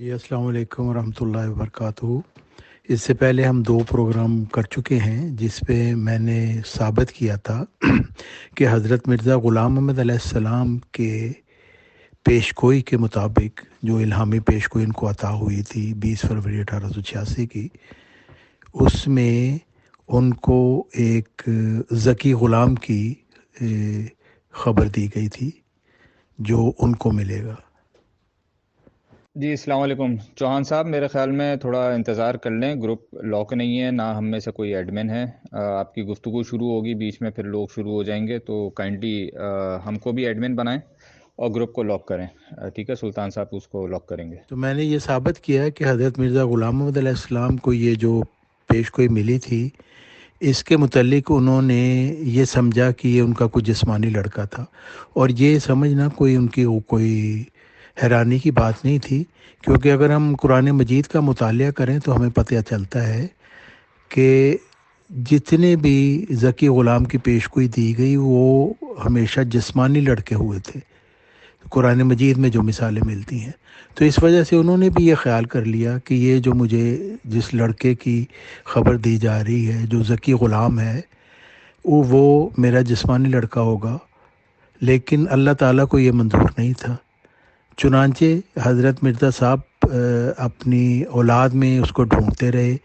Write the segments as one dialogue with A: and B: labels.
A: جی السلام علیکم ورحمۃ اللہ وبرکاتہ۔ اس سے پہلے ہم دو پروگرام کر چکے ہیں جس پہ میں نے ثابت کیا تھا کہ حضرت مرزا غلام محمد علیہ السلام کے پیش گوئی کے مطابق جو الہامی پیش گوئی ان کو عطا ہوئی تھی 20 فروری 1886 کی، اس میں ان کو ایک ذکی غلام کی خبر دی گئی تھی جو ان کو ملے گا۔
B: جی السلام علیکم چوہان صاحب، میرے خیال میں تھوڑا انتظار کر لیں، گروپ لاک نہیں ہے، نہ ہم میں سے کوئی ایڈمن ہے۔ آپ کی گفتگو شروع ہوگی، بیچ میں پھر لوگ شروع ہو جائیں گے، تو کائنڈلی ہم کو بھی ایڈمن بنائیں اور گروپ کو لاک کریں۔ ٹھیک ہے سلطان صاحب اس کو لاک کریں گے۔
A: تو میں نے یہ ثابت کیا کہ حضرت مرزا غلام محمد علیہ السلام کو یہ جو پیش گوئی ملی تھی، اس کے متعلق انہوں نے یہ سمجھا کہ یہ ان کا کوئی جسمانی لڑکا تھا، اور یہ سمجھنا کوئی ان کی کوئی حیرانی کی بات نہیں تھی، کیونکہ اگر ہم قرآن مجید کا مطالعہ کریں تو ہمیں پتہ چلتا ہے کہ جتنے بھی ذکی غلام کی پیش گوئی دی گئی وہ ہمیشہ جسمانی لڑکے ہوئے تھے، قرآن مجید میں جو مثالیں ملتی ہیں۔ تو اس وجہ سے انہوں نے بھی یہ خیال کر لیا کہ یہ جو مجھے جس لڑکے کی خبر دی جا رہی ہے جو ذکی غلام ہے وہ میرا جسمانی لڑکا ہوگا، لیکن اللہ تعالیٰ کو یہ منظور نہیں تھا۔ چنانچہ حضرت مرزا صاحب اپنی اولاد میں اس کو ڈھونڈتے رہے،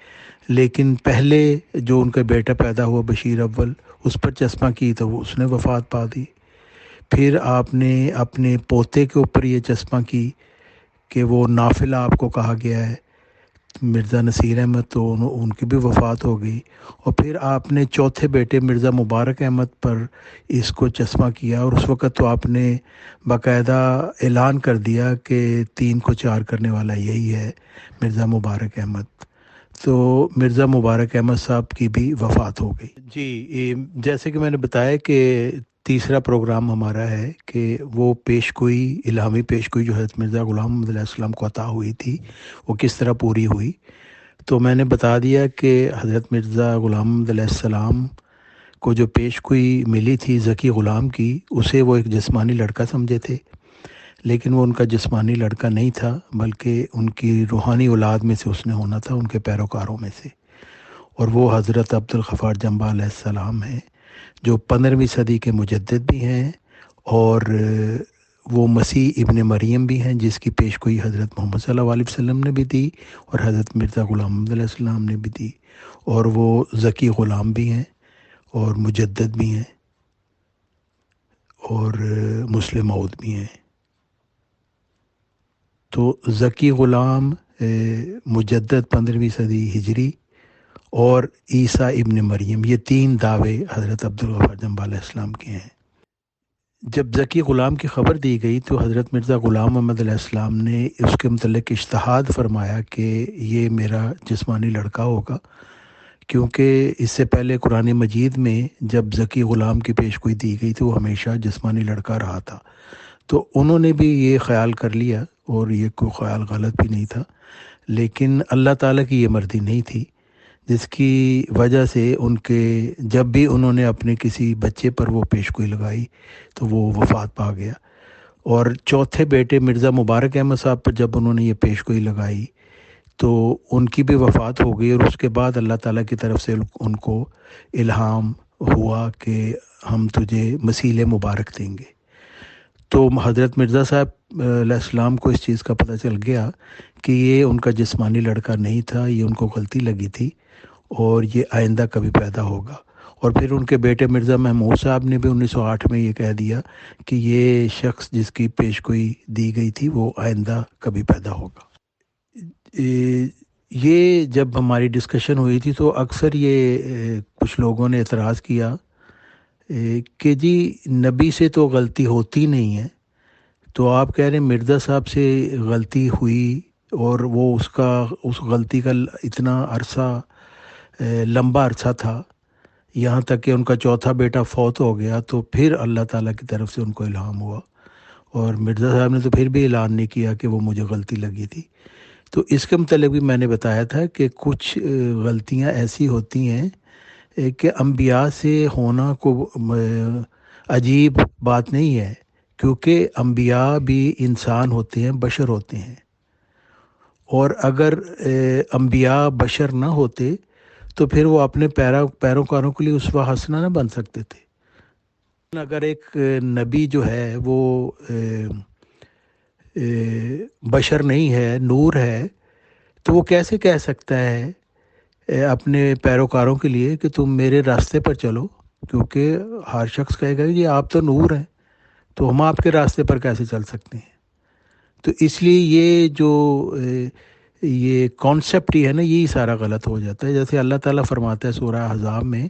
A: لیکن پہلے جو ان کا بیٹا پیدا ہوا بشیر اول، اس پر چشمہ کی تو اس نے وفات پا دی۔ پھر آپ نے اپنے پوتے کے اوپر یہ چشمہ کی کہ وہ نافلہ آپ کو کہا گیا ہے، مرزا نصیر احمد، تو ان کی بھی وفات ہو گئی۔ اور پھر آپ نے چوتھے بیٹے مرزا مبارک احمد پر اس کو چشمہ کیا، اور اس وقت تو آپ نے باقاعدہ اعلان کر دیا کہ 3 کو 4 کرنے والا یہی ہے مرزا مبارک احمد۔ تو مرزا مبارک احمد صاحب کی بھی وفات ہو گئی۔ جی جیسے کہ میں نے بتایا کہ تیسرا پروگرام ہمارا ہے کہ وہ پیش گوئی، الہامی پیش گوئی جو حضرت مرزا غلام محمد علیہ السلام کو عطا ہوئی تھی وہ کس طرح پوری ہوئی۔ تو میں نے بتا دیا کہ حضرت مرزا غلام محمد علیہ السلام کو جو پیش گوئی ملی تھی ذکی غلام کی، اسے وہ ایک جسمانی لڑکا سمجھے تھے، لیکن وہ ان کا جسمانی لڑکا نہیں تھا، بلکہ ان کی روحانی اولاد میں سے اس نے ہونا تھا، ان کے پیروکاروں میں سے، اور وہ حضرت عبدالغفار جنبہ علیہ السلام ہیں جو 15ویں صدی کے مجدد بھی ہیں، اور وہ مسیح ابن مریم بھی ہیں جس کی پیش گوئی حضرت محمد صلی اللہ علیہ وسلم نے بھی دی اور حضرت مرزا غلام محمد علیہ السلام نے بھی دی، اور وہ ذکی غلام بھی ہیں اور مجدد بھی ہیں اور مسلم موعود بھی ہیں۔ تو ذکی غلام مجدد 15ویں صدی ہجری اور عیسیٰ ابن مریم، یہ 3 دعوے حضرت عبدالغفار جنبہ علیہ السلام کے ہیں۔ جب ذکی غلام کی خبر دی گئی تو حضرت مرزا غلام محمد علیہ السلام نے اس کے متعلق اجتہاد فرمایا کہ یہ میرا جسمانی لڑکا ہوگا، کیونکہ اس سے پہلے قرآن مجید میں جب ذکی غلام کی پیش گوئی دی گئی تو وہ ہمیشہ جسمانی لڑکا رہا تھا۔ تو انہوں نے بھی یہ خیال کر لیا، اور یہ کوئی خیال غلط بھی نہیں تھا، لیکن اللہ تعالیٰ کی یہ مرضی نہیں تھی، جس کی وجہ سے ان کے جب بھی انہوں نے اپنے کسی بچے پر وہ پیش گوئی لگائی تو وہ وفات پا گیا، اور چوتھے بیٹے مرزا مبارک احمد صاحب پر جب انہوں نے یہ پیش گوئی لگائی تو ان کی بھی وفات ہو گئی، اور اس کے بعد اللہ تعالیٰ کی طرف سے ان کو الہام ہوا کہ ہم تجھے مسیح مبارک دیں گے۔ تو حضرت مرزا صاحب علیہ السلام کو اس چیز کا پتہ چل گیا کہ یہ ان کا جسمانی لڑکا نہیں تھا، یہ ان کو غلطی لگی تھی اور یہ آئندہ کبھی پیدا ہوگا۔ اور پھر ان کے بیٹے مرزا محمود صاحب نے بھی 1908 میں یہ کہہ دیا کہ یہ شخص جس کی پیش گوئی دی گئی تھی وہ آئندہ کبھی پیدا ہوگا۔ یہ جب ہماری ڈسکشن ہوئی تھی تو اکثر یہ کچھ لوگوں نے اعتراض کیا کہ جی نبی سے تو غلطی ہوتی نہیں ہے، تو آپ کہہ رہے ہیں مرزا صاحب سے غلطی ہوئی اور وہ اس غلطی کا اتنا عرصہ لمبا عرصہ تھا، یہاں تک کہ ان کا چوتھا بیٹا فوت ہو گیا، تو پھر اللہ تعالیٰ کی طرف سے ان کو الہام ہوا، اور مرزا صاحب نے تو پھر بھی اعلان نہیں کیا کہ وہ مجھے غلطی لگی تھی۔ تو اس کے متعلق بھی میں نے بتایا تھا کہ کچھ غلطیاں ایسی ہوتی ہیں کہ انبیاء سے ہونا کو عجیب بات نہیں ہے، کیونکہ انبیاء بھی انسان ہوتے ہیں، بشر ہوتے ہیں، اور اگر انبیاء بشر نہ ہوتے تو پھر وہ اپنے پیروکاروں کے لیے اسوہ حسنہ نہ بن سکتے تھے۔ اگر ایک نبی جو ہے وہ بشر نہیں ہے، نور ہے، تو وہ کیسے کہہ سکتا ہے اپنے پیروکاروں کے لیے کہ تم میرے راستے پر چلو؟ کیونکہ ہر شخص کہے گا کہ آپ تو نور ہیں، تو ہم آپ کے راستے پر کیسے چل سکتے ہیں؟ تو اس لیے یہ جو یہ کانسیپٹ ہی ہے نا، یہی سارا غلط ہو جاتا ہے۔ جیسے اللہ تعالیٰ فرماتا ہے سورہ احزاب میں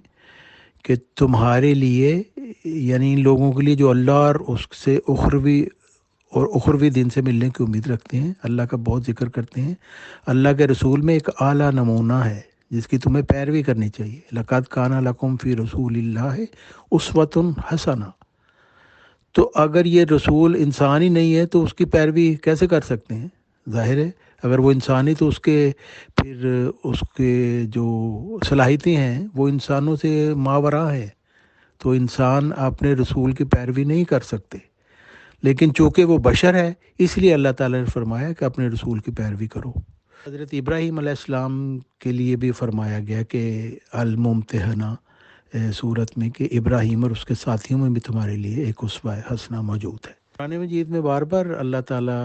A: کہ تمہارے لیے، یعنی ان لوگوں کے لیے جو اللہ اور اس سے اخروی دن سے ملنے کی امید رکھتے ہیں، اللہ کا بہت ذکر کرتے ہیں، اللہ کے رسول میں ایک اعلیٰ نمونہ ہے جس کی تمہیں پیروی کرنی چاہیے۔ لَقَدْ كَانَ لَكُمْ فِي رَسُولِ اللَّهِ أُسْوَةٌ حَسَنَةٌ۔ تو اگر یہ رسول انسان ہی نہیں ہے تو اس کی پیروی کیسے کر سکتے ہیں؟ ظاہر ہے اگر وہ انسانی تو پھر اس کے جو صلاحیتیں ہیں وہ انسانوں سے ماوراء ہیں، تو انسان اپنے رسول کی پیروی نہیں کر سکتے۔ لیکن چونکہ وہ بشر ہے، اس لیے اللہ تعالیٰ نے فرمایا کہ اپنے رسول کی پیروی کرو۔ حضرت ابراہیم علیہ السلام کے لیے بھی فرمایا گیا کہ الممتحنہ صورت میں کہ ابراہیم اور اس کے ساتھیوں میں بھی تمہارے لیے ایک اسوہ حسنہ موجود ہے۔ قرآن مجید میں بار بار اللہ تعالیٰ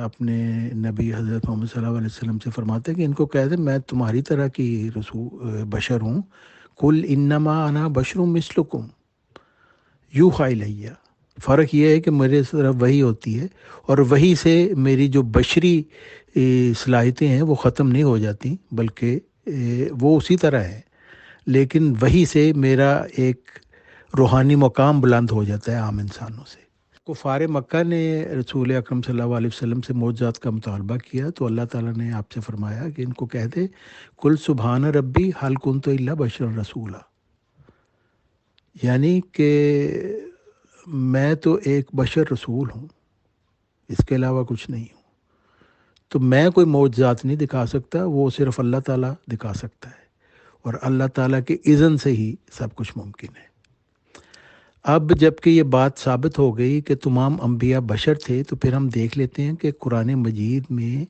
A: اپنے نبی حضرت محمد صلی اللہ علیہ وسلم سے فرماتے ہیں کہ ان کو کہہ دیں میں تمہاری طرح کی بشر ہوں، قل انما انا بشر مثلکم یوحی الیہ۔ فرق یہ ہے کہ میرے طرف وحی ہوتی ہے، اور وحی سے میری جو بشری صلاحیتیں ہیں وہ ختم نہیں ہو جاتی، بلکہ وہ اسی طرح ہیں، لیکن وحی سے میرا ایک روحانی مقام بلند ہو جاتا ہے عام انسانوں سے۔ کفار مکہ نے رسول اکرم صلی اللہ علیہ وسلم سے معجزات کا مطالبہ کیا تو اللہ تعالیٰ نے آپ سے فرمایا کہ ان کو کہہ دے کل سبحان ربی حل کنت الا بشر رسولا، یعنی کہ میں تو ایک بشر رسول ہوں، اس کے علاوہ کچھ نہیں ہوں۔ تو میں کوئی معجزات نہیں دکھا سکتا، وہ صرف اللہ تعالیٰ دکھا سکتا ہے، اور اللہ تعالیٰ کے اذن سے ہی سب کچھ ممکن ہے۔ اب جب کہ یہ بات ثابت ہو گئی کہ تمام انبیاء بشر تھے، تو پھر ہم دیکھ لیتے ہیں کہ قرآن مجید میں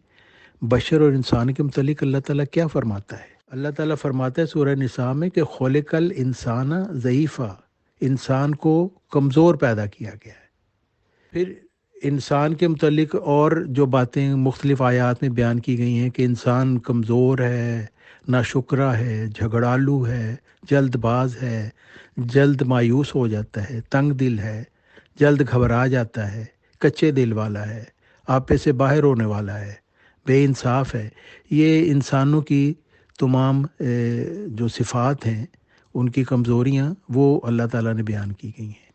A: بشر اور انسان کے متعلق اللہ تعالیٰ کیا فرماتا ہے۔ اللہ تعالیٰ فرماتا ہے سورہ نساء میں کہ خلق الانسان ضعیفا، انسان کو کمزور پیدا کیا گیا ہے۔ پھر انسان کے متعلق اور جو باتیں مختلف آیات میں بیان کی گئی ہیں کہ انسان کمزور ہے، ناشکرا ہے، جھگڑالو ہے، جلد باز ہے، جلد مایوس ہو جاتا ہے، تنگ دل ہے، جلد گھبرا جاتا ہے، کچے دل والا ہے، آپے سے باہر ہونے والا ہے، بے انصاف ہے۔ یہ انسانوں کی تمام جو صفات ہیں، ان کی کمزوریاں وہ اللہ تعالیٰ نے بیان کی گئی ہیں۔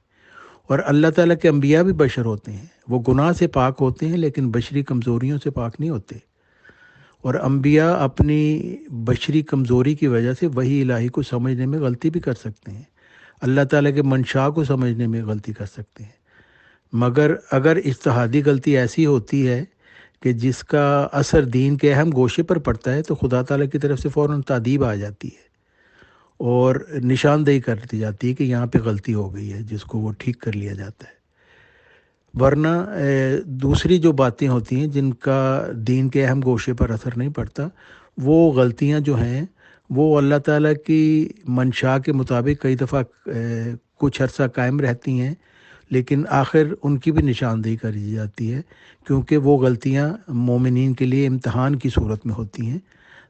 A: اور اللہ تعالیٰ کے انبیاء بھی بشر ہوتے ہیں، وہ گناہ سے پاک ہوتے ہیں لیکن بشری کمزوریوں سے پاک نہیں ہوتے، اور انبیاء اپنی بشری کمزوری کی وجہ سے وحی الہی کو سمجھنے میں غلطی بھی کر سکتے ہیں، اللہ تعالیٰ کے منشاء کو سمجھنے میں غلطی کر سکتے ہیں، مگر اگر اجتہادی غلطی ایسی ہوتی ہے کہ جس کا اثر دین کے اہم گوشے پر پڑتا ہے تو خدا تعالیٰ کی طرف سے فوراً تادیب آ جاتی ہے اور نشاندہی کر دی جاتی ہے کہ یہاں پہ غلطی ہو گئی ہے، جس کو وہ ٹھیک کر لیا جاتا ہے۔ ورنہ دوسری جو باتیں ہوتی ہیں جن کا دین کے اہم گوشے پر اثر نہیں پڑتا، وہ غلطیاں جو ہیں وہ اللہ تعالیٰ کی منشاء کے مطابق کئی دفعہ کچھ عرصہ قائم رہتی ہیں، لیکن آخر ان کی بھی نشاندہی کری جاتی ہے، کیونکہ وہ غلطیاں مومنین کے لیے امتحان کی صورت میں ہوتی ہیں،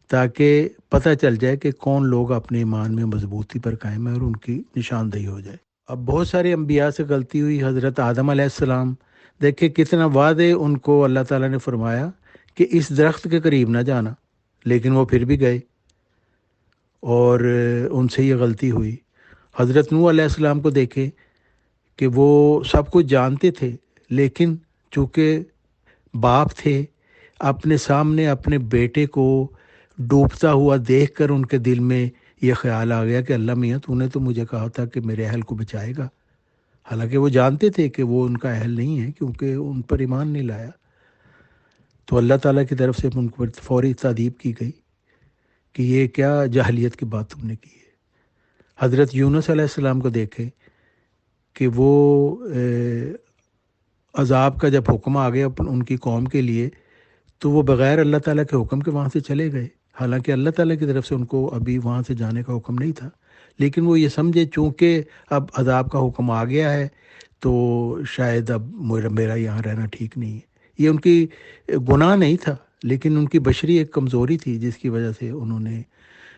A: تاکہ پتہ چل جائے کہ کون لوگ اپنے ایمان میں مضبوطی پر قائم ہیں اور ان کی نشاندہی ہو جائے۔ اب بہت سارے انبیاء سے غلطی ہوئی، حضرت آدم علیہ السلام دیکھیں کتنا وعدے ان کو اللہ تعالیٰ نے فرمایا کہ اس درخت کے قریب نہ جانا، لیکن وہ پھر بھی گئے اور ان سے یہ غلطی ہوئی۔ حضرت نوح علیہ السلام کو دیکھیں کہ وہ سب کچھ جانتے تھے، لیکن چونکہ باپ تھے، اپنے سامنے اپنے بیٹے کو ڈوبتا ہوا دیکھ کر ان کے دل میں یہ خیال آ گیا کہ اللہ میاں تو نے تو مجھے کہا تھا کہ میرے اہل کو بچائے گا، حالانکہ وہ جانتے تھے کہ وہ ان کا اہل نہیں ہے کیونکہ ان پر ایمان نہیں لایا۔ تو اللہ تعالیٰ کی طرف سے ان پر فوری تادیب کی گئی کہ یہ کیا جاہلیت کی بات تم نے کی ہے۔ حضرت یونس علیہ السلام کو دیکھیں کہ وہ عذاب کا جب حکم آ گیا ان کی قوم کے لیے تو وہ بغیر اللہ تعالیٰ کے حکم کے وہاں سے چلے گئے، حالانکہ اللہ تعالیٰ کی طرف سے ان کو ابھی وہاں سے جانے کا حکم نہیں تھا، لیکن وہ یہ سمجھے چونکہ اب عذاب کا حکم آ گیا ہے تو شاید اب میرا یہاں رہنا ٹھیک نہیں ہے۔ یہ ان کی گناہ نہیں تھا، لیکن ان کی بشری ایک کمزوری تھی جس کی وجہ سے انہوں نے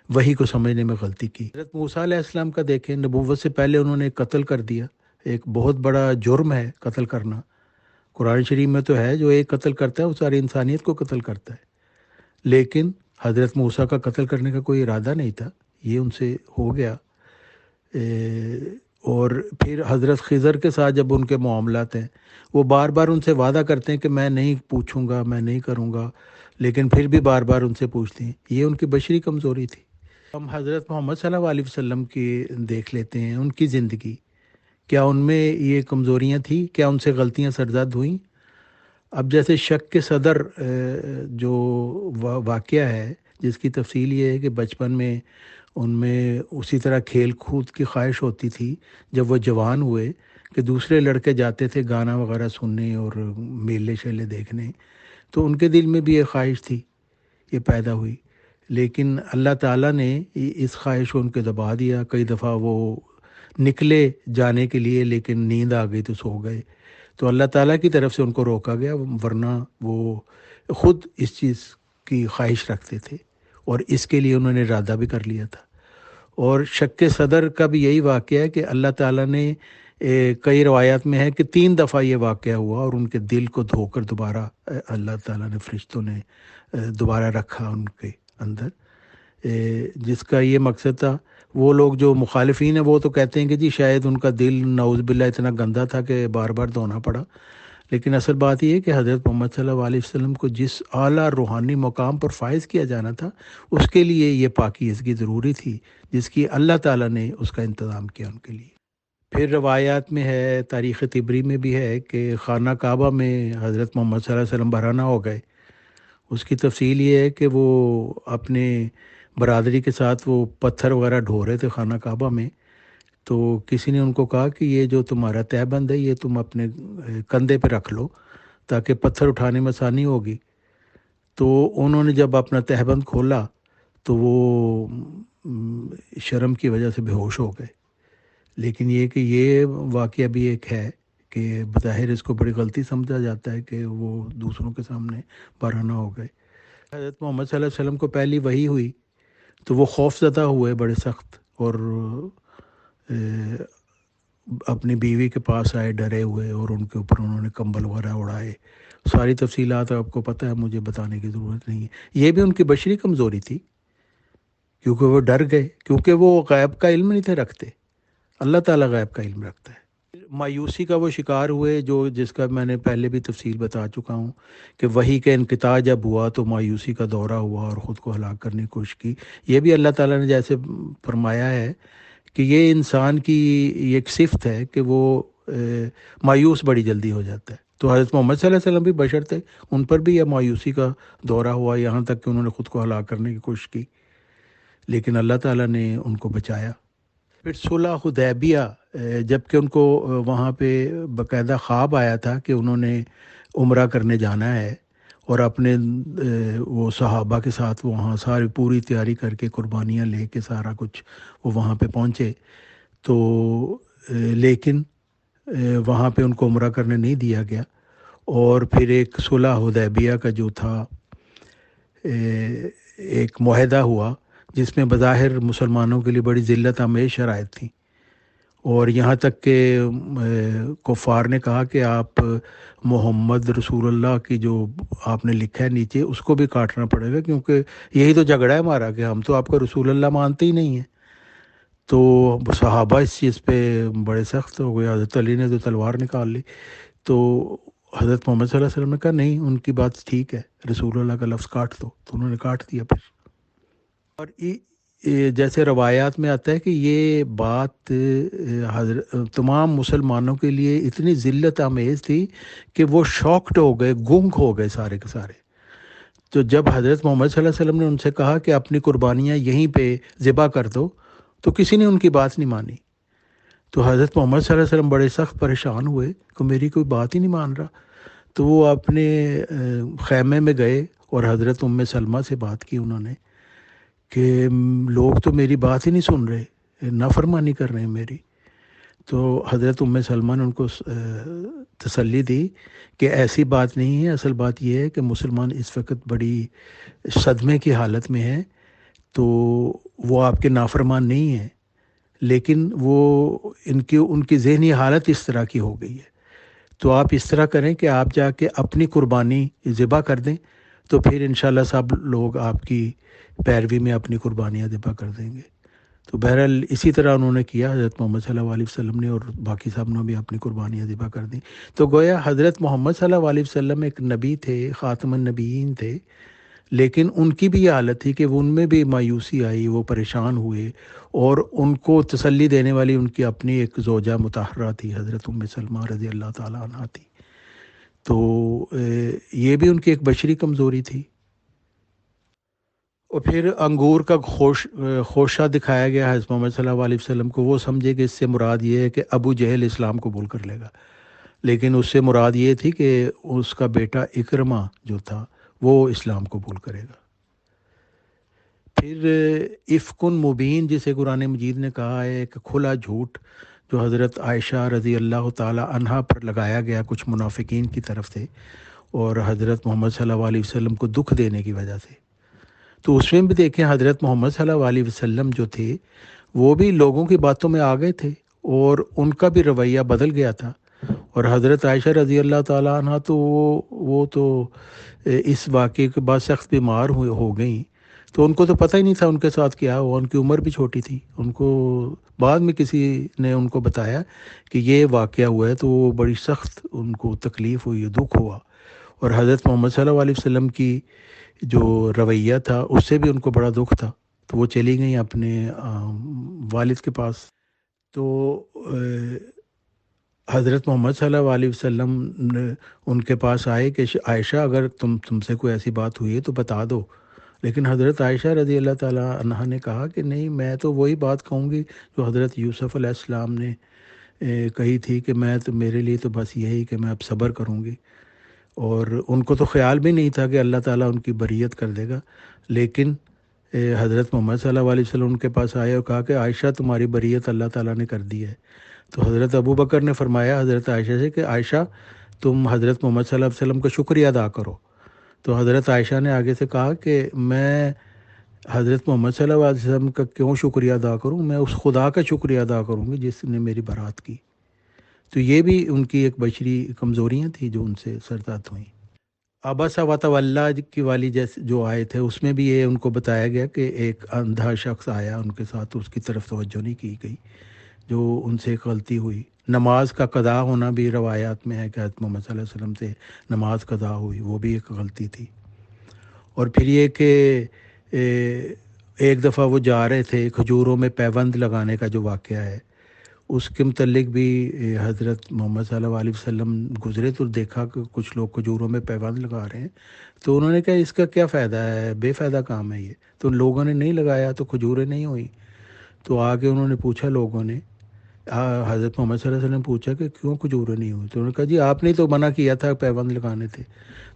A: وہی کو سمجھنے میں غلطی کی۔ حضرت موسیٰ علیہ السلام کا دیکھیں، نبوت سے پہلے انہوں نے قتل کر دیا، ایک بہت بڑا جرم ہے قتل کرنا، قرآن شریف میں تو ہے جو ایک قتل کرتا ہے وہ ساری انسانیت کو قتل کرتا ہے، لیکن حضرت موسیٰ کا قتل کرنے کا کوئی ارادہ نہیں تھا، یہ ان سے ہو گیا۔ اور پھر حضرت خضر کے ساتھ جب ان کے معاملات ہیں، وہ بار بار ان سے وعدہ کرتے ہیں کہ میں نہیں پوچھوں گا، میں نہیں کروں گا، لیکن پھر بھی بار بار ان سے پوچھتے ہیں، یہ ان کی بشری کمزوری تھی۔ ہم حضرت محمد صلی اللہ علیہ وسلم کی دیکھ لیتے ہیں، ان کی زندگی، کیا ان میں یہ کمزوریاں تھیں؟ کیا ان سے غلطیاں سرزد ہوئیں؟ اب جیسے شک کے صدر جو واقعہ ہے، جس کی تفصیل یہ ہے کہ بچپن میں ان میں اسی طرح کھیل کود کی خواہش ہوتی تھی، جب وہ جوان ہوئے کہ دوسرے لڑکے جاتے تھے گانا وغیرہ سننے اور میلے شیلے دیکھنے، تو ان کے دل میں بھی یہ خواہش تھی، یہ پیدا ہوئی، لیکن اللہ تعالیٰ نے اس خواہش کو ان کے دبا دیا۔ کئی دفعہ وہ نکلے جانے کے لیے لیکن نیند آ گئی تو سو گئے، تو اللہ تعالیٰ کی طرف سے ان کو روکا گیا، ورنہ وہ خود اس چیز کی خواہش رکھتے تھے اور اس کے لیے انہوں نے ارادہ بھی کر لیا تھا۔ اور شک صدر کا بھی یہی واقعہ ہے کہ اللہ تعالیٰ نے کئی روایات میں ہے کہ 3 دفعہ یہ واقعہ ہوا اور ان کے دل کو دھو کر دوبارہ اللہ تعالیٰ نے فرشتوں نے دوبارہ رکھا ان کے اندر، جس کا یہ مقصد تھا۔ وہ لوگ جو مخالفین ہیں وہ تو کہتے ہیں کہ جی شاید ان کا دل نعوذ باللہ اتنا گندا تھا کہ بار بار دھونا پڑا، لیکن اصل بات یہ ہے کہ حضرت محمد صلی اللہ علیہ وسلم کو جس اعلیٰ روحانی مقام پر فائز کیا جانا تھا، اس کے لیے یہ پاکیزگی ضروری تھی، جس کی اللہ تعالیٰ نے اس کا انتظام کیا ان کے لیے۔ پھر روایات میں ہے، تاریخ طبری میں بھی ہے کہ خانہ کعبہ میں حضرت محمد صلی اللہ علیہ وسلم برہنہ ہو گئے۔ اس کی تفصیل یہ ہے کہ وہ اپنے برادری کے ساتھ وہ پتھر وغیرہ ڈھو رہے تھے خانہ کعبہ میں، تو کسی نے ان کو کہا کہ یہ جو تمہارا تہبند ہے یہ تم اپنے کندھے پہ رکھ لو تاکہ پتھر اٹھانے میں آسانی ہوگی۔ تو انہوں نے جب اپنا تہبند کھولا تو وہ شرم کی وجہ سے بے ہوش ہو گئے، لیکن یہ کہ یہ واقعہ بھی ایک ہے کہ بظاہر اس کو بڑی غلطی سمجھا جاتا ہے کہ وہ دوسروں کے سامنے برہنہ ہو گئے۔ حضرت محمد صلی اللہ علیہ وسلم کو پہلی وحی ہوئی تو وہ خوف زدہ ہوئے بڑے سخت، اور اپنی بیوی کے پاس آئے ڈرے ہوئے، اور ان کے اوپر انہوں نے کمبل وغیرہ اڑائے۔ ساری تفصیلات آپ کو پتہ ہے، مجھے بتانے کی ضرورت نہیں ہے۔ یہ بھی ان کی بشری کمزوری تھی، کیونکہ وہ ڈر گئے، کیونکہ وہ غیب کا علم نہیں تھے رکھتے، اللہ تعالیٰ غیب کا علم رکھتا ہے۔ مایوسی کا وہ شکار ہوئے، جس کا میں نے پہلے بھی تفصیل بتا چکا ہوں کہ وحی کا انقطاع جب ہوا تو مایوسی کا دورہ ہوا اور خود کو ہلاک کرنے کی کوشش کی۔ یہ بھی اللہ تعالیٰ نے جیسے فرمایا ہے کہ یہ انسان کی ایک صفت ہے کہ وہ مایوس بڑی جلدی ہو جاتا ہے، تو حضرت محمد صلی اللہ علیہ وسلم بھی بشر تھے، ان پر بھی یہ مایوسی کا دورہ ہوا، یہاں تک کہ انہوں نے خود کو ہلاک کرنے کی کوشش کی، لیکن اللہ تعالیٰ نے ان کو بچایا۔ پھر صلح حدیبیہ، جب کہ ان کو وہاں پہ باقاعدہ خواب آیا تھا کہ انہوں نے عمرہ کرنے جانا ہے، اور اپنے وہ صحابہ کے ساتھ وہاں ساری پوری تیاری کر کے قربانیاں لے کے سارا کچھ وہ وہاں پہ پہنچے، تو لیکن وہاں پہ ان کو عمرہ کرنے نہیں دیا گیا، اور پھر ایک صلح حدیبیہ کا جو تھا ایک معاہدہ ہوا جس میں بظاہر مسلمانوں کے لیے بڑی ذلت آمیز شرائط تھیں، اور یہاں تک کہ کفار نے کہا کہ آپ محمد رسول اللہ کی جو آپ نے لکھا ہے نیچے اس کو بھی کاٹنا پڑے گا، کیونکہ یہی تو جھگڑا ہے ہمارا کہ ہم تو آپ کا رسول اللہ مانتے ہی نہیں ہیں۔ تو صحابہ اس چیز پہ بڑے سخت ہو گئے، حضرت علی نے تو تلوار نکال لی، تو حضرت محمد صلی اللہ علیہ وسلم نے کہا نہیں، ان کی بات ٹھیک ہے، رسول اللہ کا لفظ کاٹ دو، تو انہوں نے کاٹ دیا پھر۔ اور جیسے روایات میں آتا ہے کہ یہ بات تمام مسلمانوں کے لیے اتنی ذلت آمیز تھی کہ وہ شاکڈ ہو گئے، گنگ ہو گئے سارے کے سارے۔ تو جب حضرت محمد صلی اللہ علیہ وسلم نے ان سے کہا کہ اپنی قربانیاں یہیں پہ ذبح کر دو، تو کسی نے ان کی بات نہیں مانی، تو حضرت محمد صلی اللہ علیہ وسلم بڑے سخت پریشان ہوئے کہ میری کوئی بات ہی نہیں مان رہا۔ تو وہ اپنے خیمے میں گئے اور حضرت ام سلمہ سے بات کی انہوں نے کہ لوگ تو میری بات ہی نہیں سن رہے، نافرمانی کر رہے ہیں میری۔ تو حضرت ام سلمہ نے ان کو تسلی دی کہ ایسی بات نہیں ہے، اصل بات یہ ہے کہ مسلمان اس وقت بڑی صدمے کی حالت میں ہیں، تو وہ آپ کے نافرمان نہیں ہیں، لیکن وہ ان کی ذہنی حالت اس طرح کی ہو گئی ہے۔ تو آپ اس طرح کریں کہ آپ جا کے اپنی قربانی ذبح کر دیں، تو پھر انشاءاللہ سب لوگ آپ کی پیروی میں اپنی قربانیاں ذبح کر دیں گے۔ تو بہرحال اسی طرح انہوں نے کیا، حضرت محمد صلی اللہ علیہ وسلم نے، اور باقی سب نے بھی اپنی قربانیاں ذبح کر دیں۔ تو گویا حضرت محمد صلی اللہ علیہ وسلم ایک نبی تھے، خاتم النبیین تھے، لیکن ان کی بھی یہ حالت تھی کہ ان میں بھی مایوسی آئی، وہ پریشان ہوئے، اور ان کو تسلی دینے والی ان کی اپنی ایک زوجہ مطہرہ تھی، حضرت ام سلمہ رضی اللہ تعالیٰ عنہا تھی۔ تو یہ بھی ان کی ایک بشری کمزوری تھی۔ اور پھر انگور کا خوشہ دکھایا گیا حضرت محمد صلی اللہ علیہ وسلم کو، وہ سمجھے کہ اس سے مراد یہ ہے کہ ابو جہل اسلام قبول کر لے گا، لیکن اس سے مراد یہ تھی کہ اس کا بیٹا اکرمہ جو تھا وہ اسلام قبول کرے گا۔ پھر افکن مبین جسے قرآن مجید نے کہا ہے، ایک کھلا جھوٹ جو حضرت عائشہ رضی اللہ تعالی عنہا پر لگایا گیا کچھ منافقین کی طرف سے، اور حضرت محمد صلی اللہ علیہ وسلم کو دکھ دینے کی وجہ سے۔ تو اس میں بھی دیکھیں حضرت محمد صلی اللہ علیہ وسلم جو تھے وہ بھی لوگوں کی باتوں میں آ گئے تھے، اور ان کا بھی رویہ بدل گیا تھا، اور حضرت عائشہ رضی اللہ تعالیٰ عنہ تو وہ تو اس واقعے کے بعد سخت بیمار ہو گئیں، تو ان کو تو پتہ ہی نہیں تھا ان کے ساتھ کیا ہوا، ان کی عمر بھی چھوٹی تھی، ان کو بعد میں کسی نے ان کو بتایا کہ یہ واقعہ ہوا ہے، تو وہ بڑی سخت ان کو تکلیف ہوئی، دکھ ہوا، اور حضرت محمد صلی اللہ علیہ وسلم کی جو رویہ تھا اس سے بھی ان کو بڑا دکھ تھا، تو وہ چلی گئیں اپنے والد کے پاس۔ تو حضرت محمد صلی اللہ علیہ وسلم نے ان کے پاس آئے کہ عائشہ اگر تم سے کوئی ایسی بات ہوئی ہے تو بتا دو، لیکن حضرت عائشہ رضی اللہ تعالیٰ عنہا نے کہا کہ نہیں، میں تو وہی بات کہوں گی جو حضرت یوسف علیہ السلام نے کہی تھی کہ میں تو میرے لیے تو بس یہی کہ میں اب صبر کروں گی، اور ان کو تو خیال بھی نہیں تھا کہ اللہ تعالیٰ ان کی بریت کر دے گا، لیکن حضرت محمد صلی اللہ علیہ وسلم ان کے پاس آئے اور کہا کہ عائشہ تمہاری بریت اللہ تعالیٰ نے کر دی ہے۔ تو حضرت ابو بکر نے فرمایا حضرت عائشہ سے کہ عائشہ تم حضرت محمد صلی اللہ علیہ وسلم کا شکریہ ادا کرو۔ تو حضرت عائشہ نے آگے سے کہا کہ میں حضرت محمد صلی اللہ علیہ وسلم کا کیوں شکریہ ادا کروں، میں اس خدا کا شکریہ ادا کروں گی جس نے میری برات کی۔ تو یہ بھی ان کی ایک بشری کمزوریاں تھیں جو ان سے سرزد ہوئیں۔ عبس و تولی کی والی جیسے جو آیت ہے اس میں بھی یہ ان کو بتایا گیا کہ ایک اندھا شخص آیا ان کے ساتھ، اس کی طرف توجہ نہیں کی گئی، جو ان سے ایک غلطی ہوئی۔ نماز کا قضا ہونا بھی روایات میں ہے کہ حضرت محمد صلی اللہ علیہ وسلم سے نماز قضا ہوئی، وہ بھی ایک غلطی تھی۔ اور پھر یہ کہ ایک دفعہ وہ جا رہے تھے کھجوروں میں پیوند لگانے کا جو واقعہ ہے، اس کے متعلق بھی حضرت محمد صلی اللہ علیہ وسلم گزرے تو دیکھا کہ کچھ لوگ کھجوروں میں پیوند لگا رہے ہیں، تو انہوں نے کہا اس کا کیا فائدہ ہے، بے فائدہ کام ہے یہ، تو لوگوں نے نہیں لگایا تو کھجوریں نہیں ہوئیں۔ تو آگے انہوں نے پوچھا لوگوں نے، حضرت محمد صلی اللہ علیہ وسلم نے پوچھا کہ کیوں کھجوریں نہیں ہوئی، تو انہوں نے کہا جی آپ نے تو منع کیا تھا پیوند لگانے تھے۔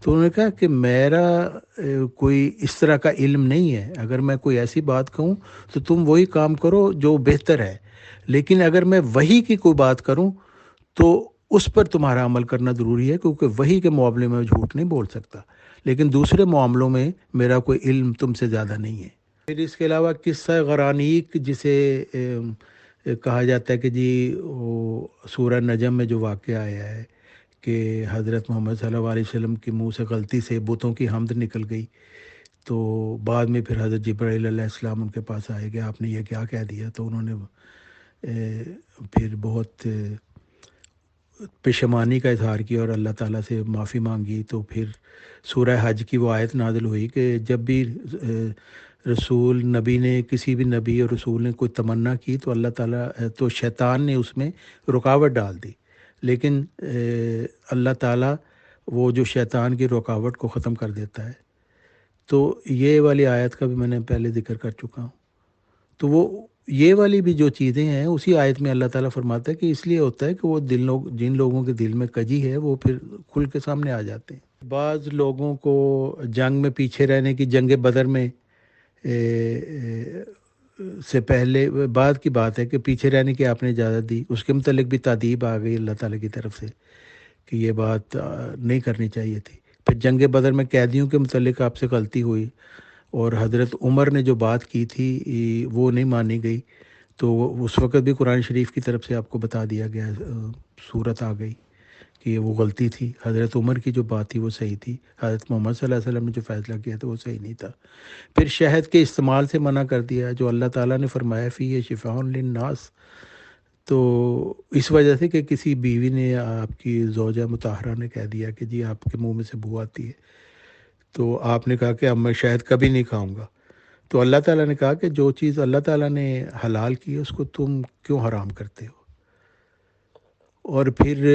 A: تو انہوں نے کہا کہ میرا کوئی اس طرح کا علم نہیں ہے، اگر میں کوئی ایسی بات کہوں تو تم وہی کام کرو جو بہتر ہے، لیکن اگر میں وحی کی کوئی بات کروں تو اس پر تمہارا عمل کرنا ضروری ہے، کیونکہ وحی کے معاملے میں جھوٹ نہیں بول سکتا، لیکن دوسرے معاملوں میں میرا کوئی علم تم سے زیادہ نہیں ہے۔ پھر اس کے علاوہ قصہ غرانیق جسے کہا جاتا ہے کہ جی وہ سورہ نجم میں جو واقعہ آیا ہے کہ حضرت محمد صلی اللہ علیہ وسلم کے منہ سے غلطی سے بتوں کی حمد نکل گئی، تو بعد میں پھر حضرت جبرائیل علیہ السلام ان کے پاس آئے کہ آپ نے یہ کیا کہہ دیا، تو انہوں نے پھر بہت پشیمانی کا اظہار کیا اور اللہ تعالیٰ سے معافی مانگی۔ تو پھر سورہ حج کی وہ آیت نازل ہوئی کہ جب بھی رسول نبی نے کسی بھی نبی اور رسول نے کوئی تمنا کی تو اللہ تعالیٰ تو شیطان نے اس میں رکاوٹ ڈال دی، لیکن اللہ تعالیٰ وہ جو شیطان کی رکاوٹ کو ختم کر دیتا ہے۔ تو یہ والی آیت کا بھی میں نے پہلے ذکر کر چکا ہوں۔ تو وہ یہ والی بھی جو چیزیں ہیں اسی آیت میں اللہ تعالیٰ فرماتا ہے کہ اس لیے ہوتا ہے کہ وہ جن لوگوں کے دل میں کجی ہے وہ پھر کھل کے سامنے آ جاتے ہیں۔ بعض لوگوں کو جنگ میں پیچھے رہنے کی، جنگ بدر میں سے پہلے بعد کی بات ہے کہ پیچھے رہنے کی آپ نے اجازت دی، اس کے متعلق بھی تادیب آ گئی اللہ تعالیٰ کی طرف سے کہ یہ بات نہیں کرنی چاہیے تھی۔ پھر جنگ بدر میں قیدیوں کے متعلق آپ سے غلطی ہوئی اور حضرت عمر نے جو بات کی تھی وہ نہیں مانی گئی، تو اس وقت بھی قرآن شریف کی طرف سے آپ کو بتا دیا گیا، صورت آ گئی کہ وہ غلطی تھی، حضرت عمر کی جو بات تھی وہ صحیح تھی، حضرت محمد صلی اللہ علیہ وسلم نے جو فیصلہ کیا تھا وہ صحیح نہیں تھا۔ پھر شہد کے استعمال سے منع کر دیا جو اللہ تعالیٰ نے فرمایا فی یہ شفاء للناس، تو اس وجہ سے کہ کسی بیوی نے، آپ کی زوجہ مطہرہ نے کہہ دیا کہ جی آپ کے منہ میں سے بو آتی ہے، تو آپ نے کہا کہ اب میں شہد کبھی نہیں کھاؤں گا، تو اللہ تعالیٰ نے کہا کہ جو چیز اللہ تعالیٰ نے حلال کی ہے اس کو تم کیوں حرام کرتے ہو؟ اور پھر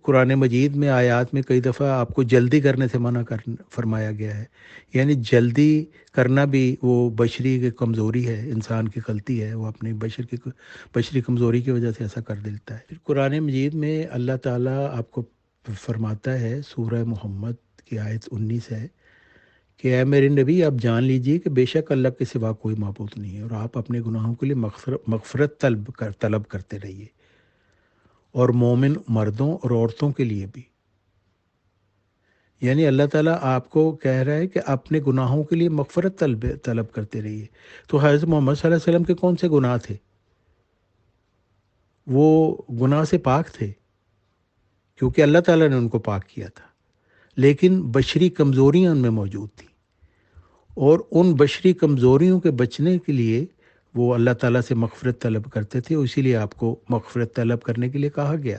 A: قرآن مجید میں آیات میں کئی دفعہ آپ کو جلدی کرنے سے منع فرمایا گیا ہے، یعنی جلدی کرنا بھی وہ بشری کی کمزوری ہے، انسان کی غلطی ہے، وہ اپنی بشری کمزوری کی وجہ سے ایسا کر دیتا ہے۔ پھر قرآن مجید میں اللہ تعالیٰ آپ کو فرماتا ہے، سورہ محمد کی آیت 19 ہے کہ اے میرے نبی آپ جان لیجئے کہ بے شک اللہ کے سوا کوئی معبود نہیں ہے، اور آپ اپنے گناہوں کے لیے مغفرت طلب کرتے رہیے، اور مومن مردوں اور عورتوں کے لیے بھی۔ یعنی اللہ تعالیٰ آپ کو کہہ رہا ہے کہ اپنے گناہوں کے لیے مغفرت طلب کرتے رہیے۔ تو حضرت محمد صلی اللہ علیہ وسلم کے کون سے گناہ تھے؟ وہ گناہ سے پاک تھے کیونکہ اللہ تعالیٰ نے ان کو پاک کیا تھا، لیکن بشری کمزوریاں ان میں موجود تھیں، اور ان بشری کمزوریوں کے بچنے کے لیے وہ اللہ تعالیٰ سے مغفرت طلب کرتے تھے، اسی لیے آپ کو مغفرت طلب کرنے کے لیے کہا گیا۔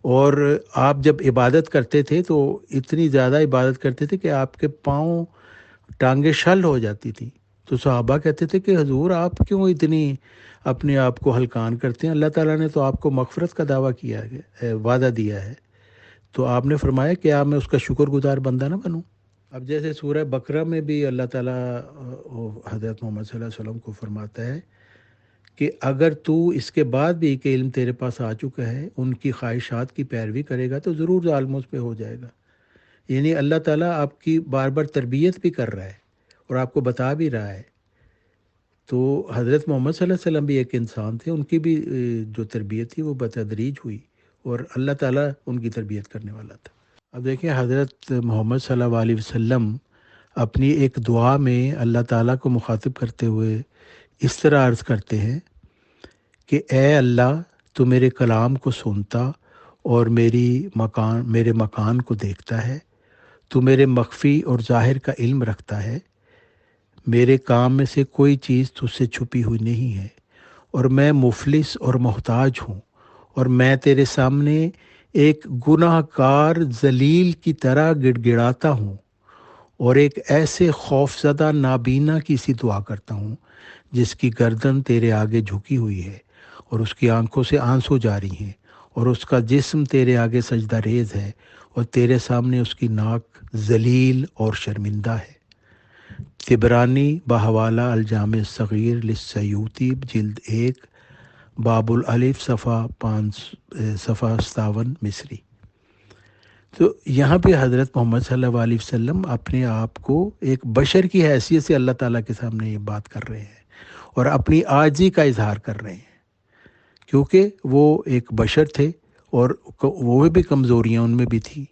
A: اور آپ جب عبادت کرتے تھے تو اتنی زیادہ عبادت کرتے تھے کہ آپ کے پاؤں ٹانگیں شل ہو جاتی تھیں، تو صحابہ کہتے تھے کہ حضور آپ کیوں اتنی اپنے آپ کو ہلکان کرتے ہیں، اللہ تعالیٰ نے تو آپ کو مغفرت کا دعویٰ کیا ہے، وعدہ دیا ہے، تو آپ نے فرمایا کہ آپ میں اس کا شکر گزار بندہ نہ بنوں۔ اب جیسے سورہ بقرہ میں بھی اللہ تعالیٰ حضرت محمد صلی اللہ علیہ وسلم کو فرماتا ہے کہ اگر تو اس کے بعد بھی کہ علم تیرے پاس آ چکا ہے ان کی خواہشات کی پیروی کرے گا تو ضرور ظالم اس پہ ہو جائے گا۔ یعنی اللہ تعالیٰ آپ کی بار بار تربیت بھی کر رہا ہے اور آپ کو بتا بھی رہا ہے۔ تو حضرت محمد صلی اللہ علیہ وسلم بھی ایک انسان تھے، ان کی بھی جو تربیت تھی وہ بتدریج ہوئی، اور اللہ تعالیٰ ان کی تربیت کرنے والا تھا۔ اب دیکھیں حضرت محمد صلی اللہ علیہ وسلم اپنی ایک دعا میں اللہ تعالیٰ کو مخاطب کرتے ہوئے اس طرح عرض کرتے ہیں کہ اے اللہ تو میرے کلام کو سنتا اور میرے مکان کو دیکھتا ہے، تو میرے مخفی اور ظاہر کا علم رکھتا ہے، میرے کام میں سے کوئی چیز تجھ سے چھپی ہوئی نہیں ہے، اور میں مفلس اور محتاج ہوں، اور میں تیرے سامنے ایک گناہ کار ذلیل کی طرح گڑ گڑاتا ہوں، اور ایک ایسے خوفزدہ نابینا کی سی دعا کرتا ہوں جس کی گردن تیرے آگے جھکی ہوئی ہے اور اس کی آنکھوں سے آنسو جاری ہیں، اور اس کا جسم تیرے آگے سجدہ ریز ہے، اور تیرے سامنے اس کی ناک ذلیل اور شرمندہ ہے۔ طبرانی بحوالہ الجامع الصغیر للسیوطی جلد 1 باب الالف صفحہ 57 مصری۔ تو یہاں پہ حضرت محمد صلی اللہ علیہ وسلم اپنے آپ کو ایک بشر کی حیثیت سے اللہ تعالیٰ کے سامنے یہ بات کر رہے ہیں اور اپنی عاجزی کا اظہار کر رہے ہیں، کیونکہ وہ ایک بشر تھے اور وہ بھی کمزوریاں ان میں بھی تھیں،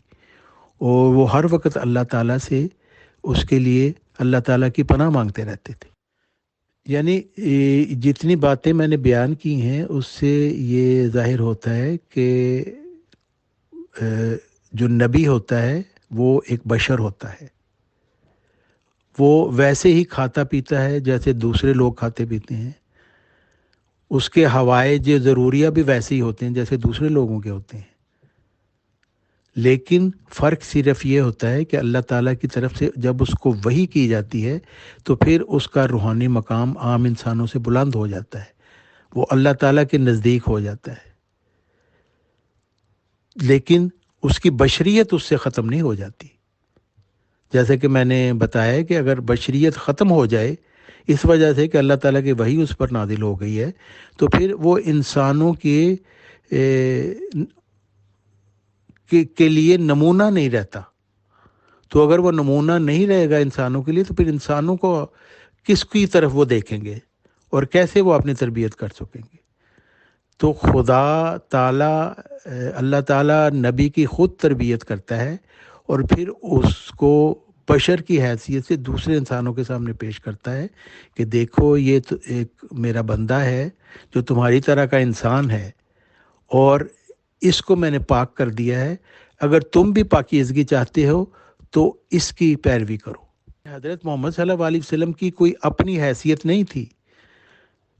A: اور وہ ہر وقت اللہ تعالیٰ سے اس کے لیے اللہ تعالیٰ کی پناہ مانگتے رہتے تھے۔ یعنی جتنی باتیں میں نے بیان کی ہیں اس سے یہ ظاہر ہوتا ہے کہ جو نبی ہوتا ہے وہ ایک بشر ہوتا ہے، وہ ویسے ہی کھاتا پیتا ہے جیسے دوسرے لوگ کھاتے پیتے ہیں، اس کے حوائج ضروریہ بھی ویسے ہی ہوتے ہیں جیسے دوسرے لوگوں کے ہوتے ہیں، لیکن فرق صرف یہ ہوتا ہے کہ اللہ تعالیٰ کی طرف سے جب اس کو وحی کی جاتی ہے تو پھر اس کا روحانی مقام عام انسانوں سے بلند ہو جاتا ہے، وہ اللہ تعالیٰ کے نزدیک ہو جاتا ہے، لیکن اس کی بشریت اس سے ختم نہیں ہو جاتی۔ جیسے کہ میں نے بتایا کہ اگر بشریت ختم ہو جائے، اس وجہ سے کہ اللہ تعالیٰ کی وحی اس پر نازل ہو گئی ہے، تو پھر وہ انسانوں کے لیے نمونہ نہیں رہتا۔ تو اگر وہ نمونہ نہیں رہے گا انسانوں کے لیے، تو پھر انسانوں کو کس کی طرف وہ دیکھیں گے اور کیسے وہ اپنی تربیت کر سکیں گے؟ تو خدا تعالیٰ، اللہ تعالیٰ نبی کی خود تربیت کرتا ہے اور پھر اس کو بشر کی حیثیت سے دوسرے انسانوں کے سامنے پیش کرتا ہے کہ دیکھو یہ تو ایک میرا بندہ ہے جو تمہاری طرح کا انسان ہے، اور اس کو میں نے پاک کر دیا ہے، اگر تم بھی پاکیزگی چاہتے ہو تو اس کی پیروی کرو۔ حضرت محمد صلی اللہ علیہ وسلم کی کوئی اپنی حیثیت نہیں تھی،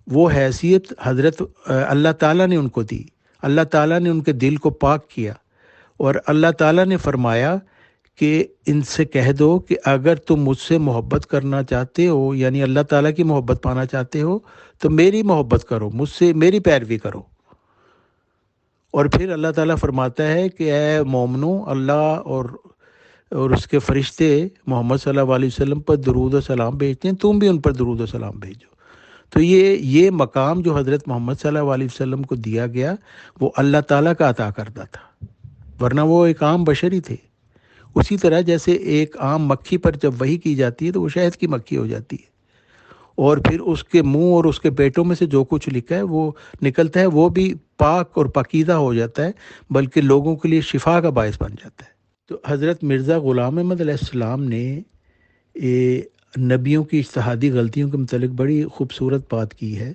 A: وہ حیثیت حضرت اللہ تعالیٰ نے ان کو دی۔ اللہ تعالیٰ نے ان کے دل کو پاک کیا، اور اللہ تعالیٰ نے فرمایا کہ ان سے کہہ دو کہ اگر تم مجھ سے محبت کرنا چاہتے ہو، یعنی اللہ تعالیٰ کی محبت پانا چاہتے ہو، تو میری محبت کرو، مجھ سے میری پیروی کرو۔ اور پھر اللہ تعالیٰ فرماتا ہے کہ اے مومنو، اللہ اور اس کے فرشتے محمد صلی اللہ علیہ وسلم پر درود و سلام بھیجتے ہیں، تم بھی ان پر درود و سلام بھیجو۔ تو یہ مقام جو حضرت محمد صلی اللہ علیہ وسلم کو دیا گیا، وہ اللہ تعالیٰ کا عطا کردہ تھا، ورنہ وہ ایک عام بشری تھے۔ اسی طرح جیسے ایک عام مکھی پر جب وحی کی جاتی ہے تو وہ شہد کی مکھی ہو جاتی ہے، اور پھر اس کے منہ اور اس کے پیٹوں میں سے جو کچھ لکھا ہے وہ نکلتا ہے، وہ بھی پاک اور پاکیزہ ہو جاتا ہے، بلکہ لوگوں کے لیے شفا کا باعث بن جاتا ہے۔ تو حضرت مرزا غلام احمد علیہ السلام نے نبیوں کی اجتہادی غلطیوں کے متعلق بڑی خوبصورت بات کی ہے،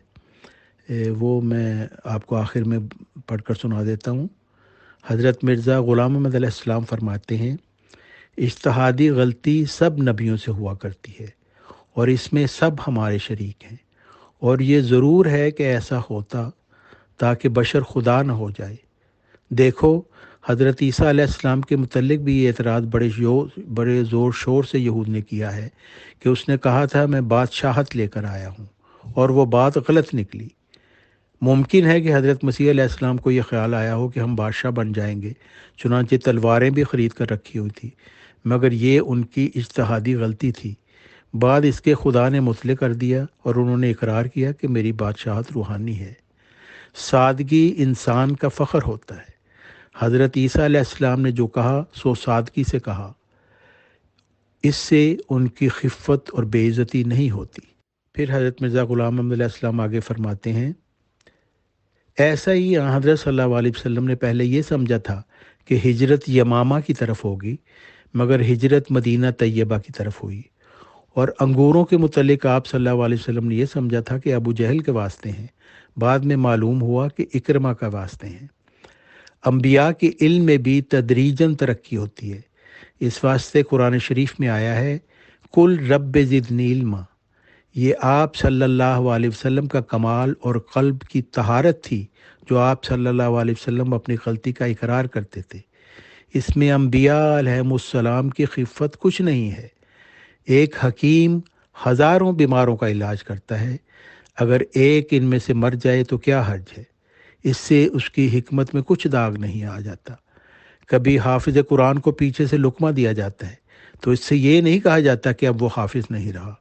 A: وہ میں آپ کو آخر میں پڑھ کر سنا دیتا ہوں۔ حضرت مرزا غلام احمد علیہ السلام فرماتے ہیں، اجتہادی غلطی سب نبیوں سے ہوا کرتی ہے اور اس میں سب ہمارے شریک ہیں، اور یہ ضرور ہے کہ ایسا ہوتا تاکہ بشر خدا نہ ہو جائے۔ دیکھو، حضرت عیسیٰ علیہ السلام کے متعلق بھی یہ اعتراض بڑے زور شور سے یہود نے کیا ہے کہ اس نے کہا تھا میں بادشاہت لے کر آیا ہوں، اور وہ بات غلط نکلی۔ ممکن ہے کہ حضرت مسیح علیہ السلام کو یہ خیال آیا ہو کہ ہم بادشاہ بن جائیں گے، چنانچہ تلواریں بھی خرید کر رکھی ہوئی تھی، مگر یہ ان کی اجتہادی غلطی تھی۔ بعد اس کے خدا نے مطلع کر دیا اور انہوں نے اقرار کیا کہ میری بادشاہت روحانی ہے۔ سادگی انسان کا فخر ہوتا ہے۔ حضرت عیسیٰ علیہ السلام نے جو کہا سو سادگی سے کہا، اس سے ان کی خفت اور بے عزتی نہیں ہوتی۔ پھر حضرت مرزا غلام احمد علیہ السلام آگے فرماتے ہیں، ایسا ہی حضرت صلی اللہ علیہ وسلم نے پہلے یہ سمجھا تھا کہ ہجرت یمامہ کی طرف ہوگی، مگر ہجرت مدینہ طیبہ کی طرف ہوئی، اور انگوروں کے متعلق آپ صلی اللہ علیہ وسلم نے یہ سمجھا تھا کہ ابو جہل کے واسطے ہیں، بعد میں معلوم ہوا کہ اکرمہ کا واسطے ہیں۔ انبیاء کے علم میں بھی تدریجاً ترقی ہوتی ہے، اس واسطے قرآن شریف میں آیا ہے کل رب زدنی علما۔ یہ آپ صلی اللہ علیہ وسلم کا کمال اور قلب کی طہارت تھی جو آپ صلی اللہ علیہ وسلم اپنی غلطی کا اقرار کرتے تھے۔ اس میں انبیاء علیہم السلام کی خفت کچھ نہیں ہے۔ ایک حکیم ہزاروں بیماروں کا علاج کرتا ہے، اگر ایک ان میں سے مر جائے تو کیا حرج ہے؟ اس سے اس کی حکمت میں کچھ داغ نہیں آ جاتا۔ کبھی حافظ قرآن کو پیچھے سے لقمہ دیا جاتا ہے تو اس سے یہ نہیں کہا جاتا کہ اب وہ حافظ نہیں رہا۔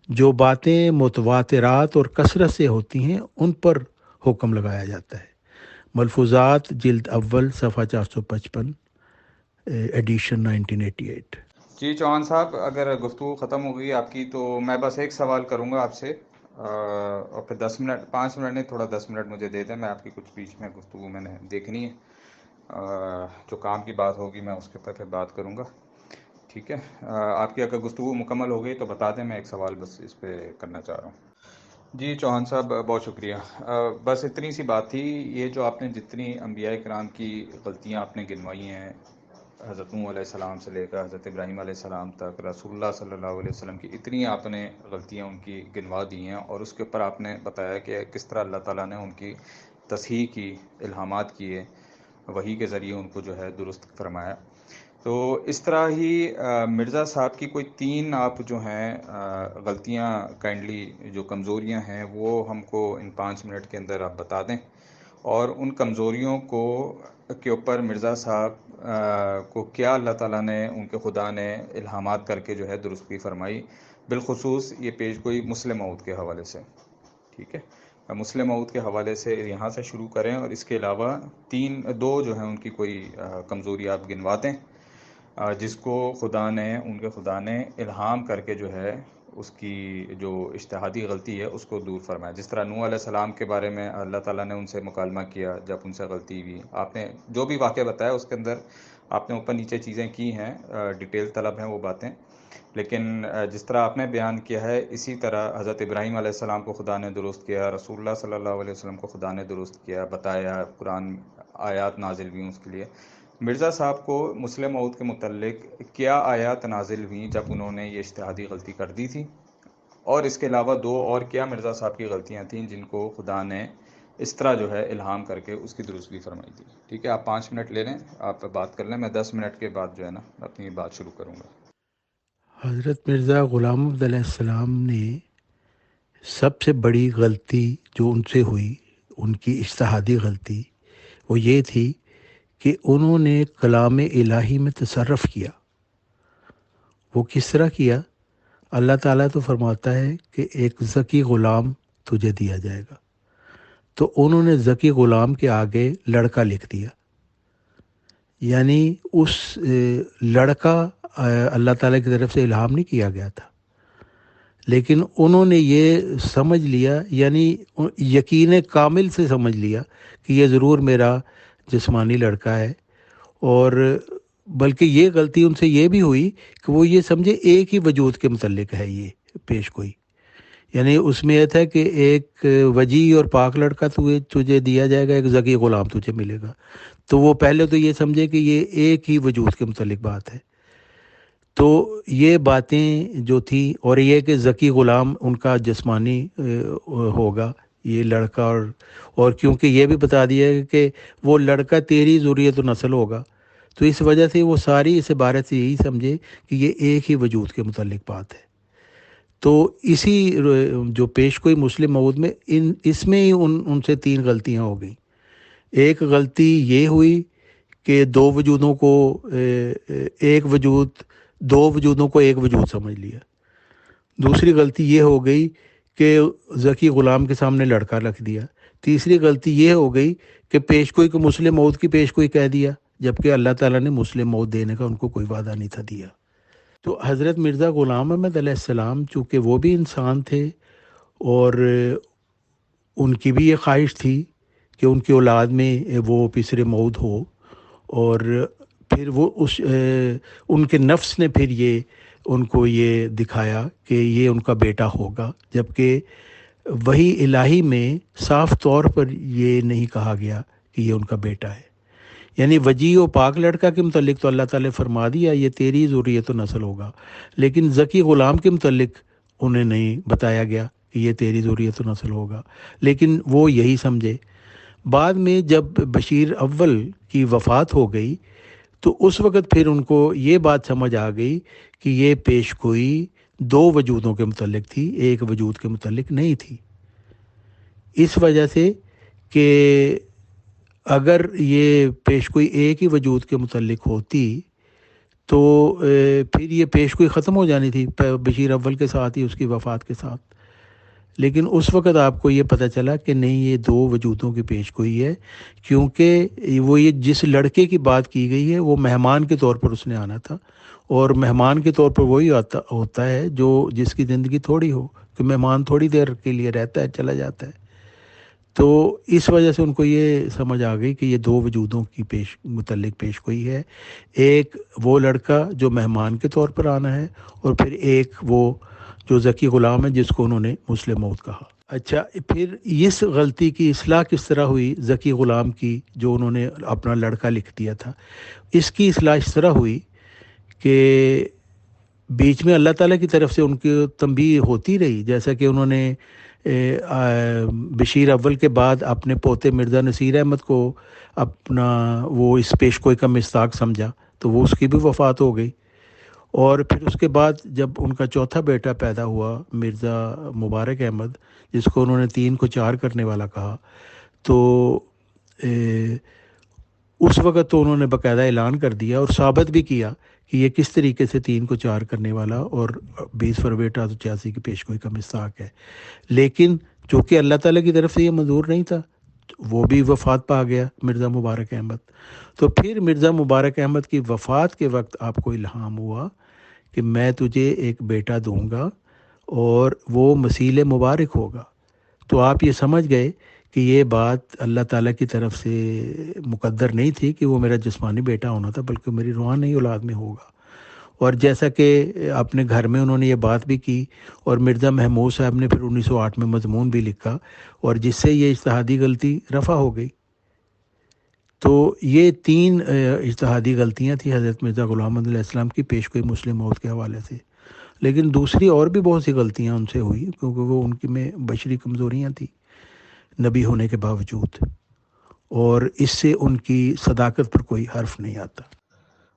A: جو باتیں متواترات اور کثرت سے ہوتی ہیں ان پر حکم لگایا جاتا ہے۔ ملفوظات جلد اول صفحہ 455، ایڈیشن 1988۔
B: جی چوہان صاحب، اگر گفتگو ختم ہو گئی آپ کی تو میں بس ایک سوال کروں گا آپ سے، اور پھر 10 منٹ 5 منٹ نہیں، تھوڑا 10 منٹ مجھے دے دیں، میں آپ کی کچھ بیچ میں گفتگو میں نے دیکھنی ہے، جو کام کی بات ہوگی میں اس کے اوپر پھر بات کروں گا، ٹھیک ہے؟ آپ کی اگر گفتگو مکمل ہو گئی تو بتا دیں، میں ایک سوال بس اس پہ کرنا چاہ رہا ہوں۔ جی چوہان صاحب، بہت شکریہ، بس اتنی سی بات تھی، یہ جو آپ نے جتنی انبیاء کرام کی غلطیاں آپ نے گنوائی ہیں، حضرت نوح علیہ السلام سے لے کر حضرت ابراہیم علیہ السلام تک، رسول اللہ صلی اللہ علیہ وسلم کی اتنی آپ نے غلطیاں ان کی گنوا دی ہیں، اور اس کے اوپر آپ نے بتایا کہ کس طرح اللہ تعالیٰ نے ان کی تصحیح کی، الہامات کیے، وحی کے ذریعے ان کو جو ہے درست فرمایا۔ تو اس طرح ہی مرزا صاحب کی کوئی 3 آپ جو ہیں غلطیاں کائنڈلی جو کمزوریاں ہیں وہ ہم کو ان 5 منٹ کے اندر آپ بتا دیں، اور ان کمزوریوں کے اوپر مرزا صاحب کو کیا اللہ تعالیٰ نے، ان کے خدا نے الہامات کر کے جو ہے درستی فرمائی، بالخصوص یہ پیش گوئی مسلم موعود کے حوالے سے. ٹھیک ہے، مسلم موعود کے حوالے سے یہاں سے شروع کریں، اور اس کے علاوہ دو جو ہیں ان کی کوئی کمزوری آپ گنوا دیں جس کو ان کے خدا نے الہام کر کے جو ہے اس کی جو اجتہادی غلطی ہے اس کو دور فرمایا. جس طرح نوح علیہ السلام کے بارے میں اللہ تعالیٰ نے ان سے مکالمہ کیا جب ان سے غلطی ہوئی. آپ نے جو بھی واقعہ بتایا اس کے اندر آپ نے اوپر نیچے چیزیں کی ہیں، ڈیٹیل طلب ہیں وہ باتیں، لیکن جس طرح آپ نے بیان کیا ہے اسی طرح حضرت ابراہیم علیہ السلام کو خدا نے درست کیا، رسول اللہ صلی اللہ علیہ وسلم کو خدا نے درست کیا، بتایا، قرآن آیات نازل ہوئی اس کے لیے. مرزا صاحب کو مسلم موعود کے متعلق کیا آیات نازل ہوئیں جب انہوں نے یہ اجتہادی غلطی کر دی تھی، اور اس کے علاوہ دو اور کیا مرزا صاحب کی غلطیاں تھیں جن کو خدا نے اس طرح جو ہے الہام کر کے اس کی درستگی فرمائی تھی. ٹھیک ہے، آپ 5 منٹ لے لیں، آپ بات کر لیں، میں 10 منٹ کے بعد جو ہے نا اپنی بات شروع کروں گا.
A: حضرت مرزا غلام محمد علیہ السلام نے سب سے بڑی غلطی جو ان سے ہوئی، ان کی اجتہادی غلطی، وہ یہ تھی کہ انہوں نے کلام الہی میں تصرف کیا. وہ کس طرح کیا؟ اللہ تعالیٰ تو فرماتا ہے کہ ایک ذکی غلام تجھے دیا جائے گا، تو انہوں نے ذکی غلام کے آگے لڑکا لکھ دیا. یعنی اس لڑکا اللہ تعالیٰ کی طرف سے الہام نہیں کیا گیا تھا، لیکن انہوں نے یہ سمجھ لیا، یعنی یقین کامل سے سمجھ لیا کہ یہ ضرور میرا جسمانی لڑکا ہے. اور بلکہ یہ غلطی ان سے یہ بھی ہوئی کہ وہ یہ سمجھے ایک ہی وجود کے متعلق ہے یہ پیش گوئی. یعنی اس میں یہ تھا کہ ایک وجی اور پاک لڑکا تجھے دیا جائے گا، ایک ذکی غلام تجھے ملے گا. تو وہ پہلے تو یہ سمجھے کہ یہ ایک ہی وجود کے متعلق بات ہے. تو یہ باتیں جو تھیں، اور یہ کہ ذکی غلام ان کا جسمانی ہوگا یہ لڑکا، اور کیونکہ یہ بھی بتا دیا ہے کہ وہ لڑکا تیری ذریت و نسل ہوگا، تو اس وجہ سے وہ ساری اس عبارت سے یہی سمجھے کہ یہ ایک ہی وجود کے متعلق بات ہے. تو اسی جو پیش گوئی مسلم موعود میں اس میں ہی ان سے 3 غلطیاں ہو گئیں. ایک غلطی یہ ہوئی کہ دو وجودوں کو ایک وجود سمجھ لیا. دوسری غلطی یہ ہو گئی کہ ذکی غلام کے سامنے لڑکا رکھ دیا. تیسری غلطی یہ ہو گئی کہ پیش گوئی کو مسلم موعود کی پیش گوئی کہہ دیا، جبکہ اللہ تعالیٰ نے مسلم موعود دینے کا ان کو کوئی وعدہ نہیں تھا دیا. تو حضرت مرزا غلام محمد علیہ السلام چونکہ وہ بھی انسان تھے، اور ان کی بھی یہ خواہش تھی کہ ان کی اولاد میں وہ پسر موعود ہو، اور پھر وہ ان کے نفس نے پھر ان کو یہ دکھایا کہ یہ ان کا بیٹا ہوگا، جبکہ وحی الہی میں صاف طور پر یہ نہیں کہا گیا کہ یہ ان کا بیٹا ہے. یعنی وجی و پاک لڑکا کے متعلق تو اللہ تعالیٰ نے فرما دیا یہ تیری ذریت و نسل ہوگا، لیکن ذکی غلام کے متعلق انہیں نہیں بتایا گیا کہ یہ تیری ذریت و نسل ہوگا، لیکن وہ یہی سمجھے. بعد میں جب بشیر اول کی وفات ہو گئی تو اس وقت پھر ان کو یہ بات سمجھ آ گئی کہ یہ پیش گوئی 2 وجودوں کے متعلق تھی، ایک وجود کے متعلق نہیں تھی. اس وجہ سے کہ اگر یہ پیش گوئی ایک ہی وجود کے متعلق ہوتی تو پھر یہ پیش گوئی ختم ہو جانی تھی بشیر اول کے ساتھ ہی، اس کی وفات کے ساتھ. لیکن اس وقت آپ کو یہ پتہ چلا کہ نہیں، یہ 2 وجودوں کی پیش گوئی ہے، کیونکہ وہ یہ جس لڑکے کی بات کی گئی ہے وہ مہمان کے طور پر اس نے آنا تھا، اور مہمان کے طور پر وہی ہوتا ہے جس کی زندگی تھوڑی ہو، کہ مہمان تھوڑی دیر کے لیے رہتا ہے چلا جاتا ہے. تو اس وجہ سے ان کو یہ سمجھ آ گئی کہ یہ 2 وجودوں کی متعلق پیش گوئی ہے، ایک وہ لڑکا جو مہمان کے طور پر آنا ہے، اور پھر ایک وہ جو ذکی غلام ہے جس کو انہوں نے مسلم موعود کہا. اچھا، پھر اس غلطی کی اصلاح کس طرح ہوئی؟ ذکی غلام کی جو انہوں نے اپنا لڑکا لکھ دیا تھا، اس کی اصلاح اس طرح ہوئی کہ بیچ میں اللہ تعالیٰ کی طرف سے ان کی تنبیہ ہوتی رہی، جیسا کہ انہوں نے بشیر اول کے بعد اپنے پوتے مرزا نصیر احمد کو اپنا وہ اس پیش گوئی کا مصداق سمجھا، تو وہ اس کی بھی وفات ہو گئی. اور پھر اس کے بعد جب ان کا چوتھا بیٹا پیدا ہوا مرزا مبارک احمد، جس کو انہوں نے 3 کو 4 کرنے والا کہا، تو اس وقت تو انہوں نے باقاعدہ اعلان کر دیا اور ثابت بھی کیا کہ یہ کس طریقے سے 3 کو 4 کرنے والا اور 20 فروری 1886 کی پیشگوئی کا مصداق ہے. لیکن چونکہ اللہ تعالیٰ کی طرف سے یہ منظور نہیں تھا، وہ بھی وفات پا گیا مرزا مبارک احمد. تو پھر مرزا مبارک احمد کی وفات کے وقت آپ کو الہام ہوا کہ میں تجھے ایک بیٹا دوں گا اور وہ مسیل مبارک ہوگا. تو آپ یہ سمجھ گئے کہ یہ بات اللہ تعالیٰ کی طرف سے مقدر نہیں تھی کہ وہ میرا جسمانی بیٹا ہونا تھا، بلکہ میری روحانی اولاد میں ہوگا. اور جیسا کہ اپنے گھر میں انہوں نے یہ بات بھی کی، اور مرزا محمود صاحب نے پھر 1908 میں مضمون بھی لکھا، اور جس سے یہ اجتہادی غلطی رفع ہو گئی. تو یہ 3 اجتہادی غلطیاں تھیں حضرت مرزا غلام محمد علیہ السلام کی پیشگوئی مسلم موت کے حوالے سے. لیکن دوسری اور بھی بہت سی غلطیاں ان سے ہوئی، کیونکہ وہ ان کی میں بشری کمزوریاں تھیں نبی ہونے کے باوجود، اور اس سے ان کی صداقت پر کوئی حرف نہیں آتا.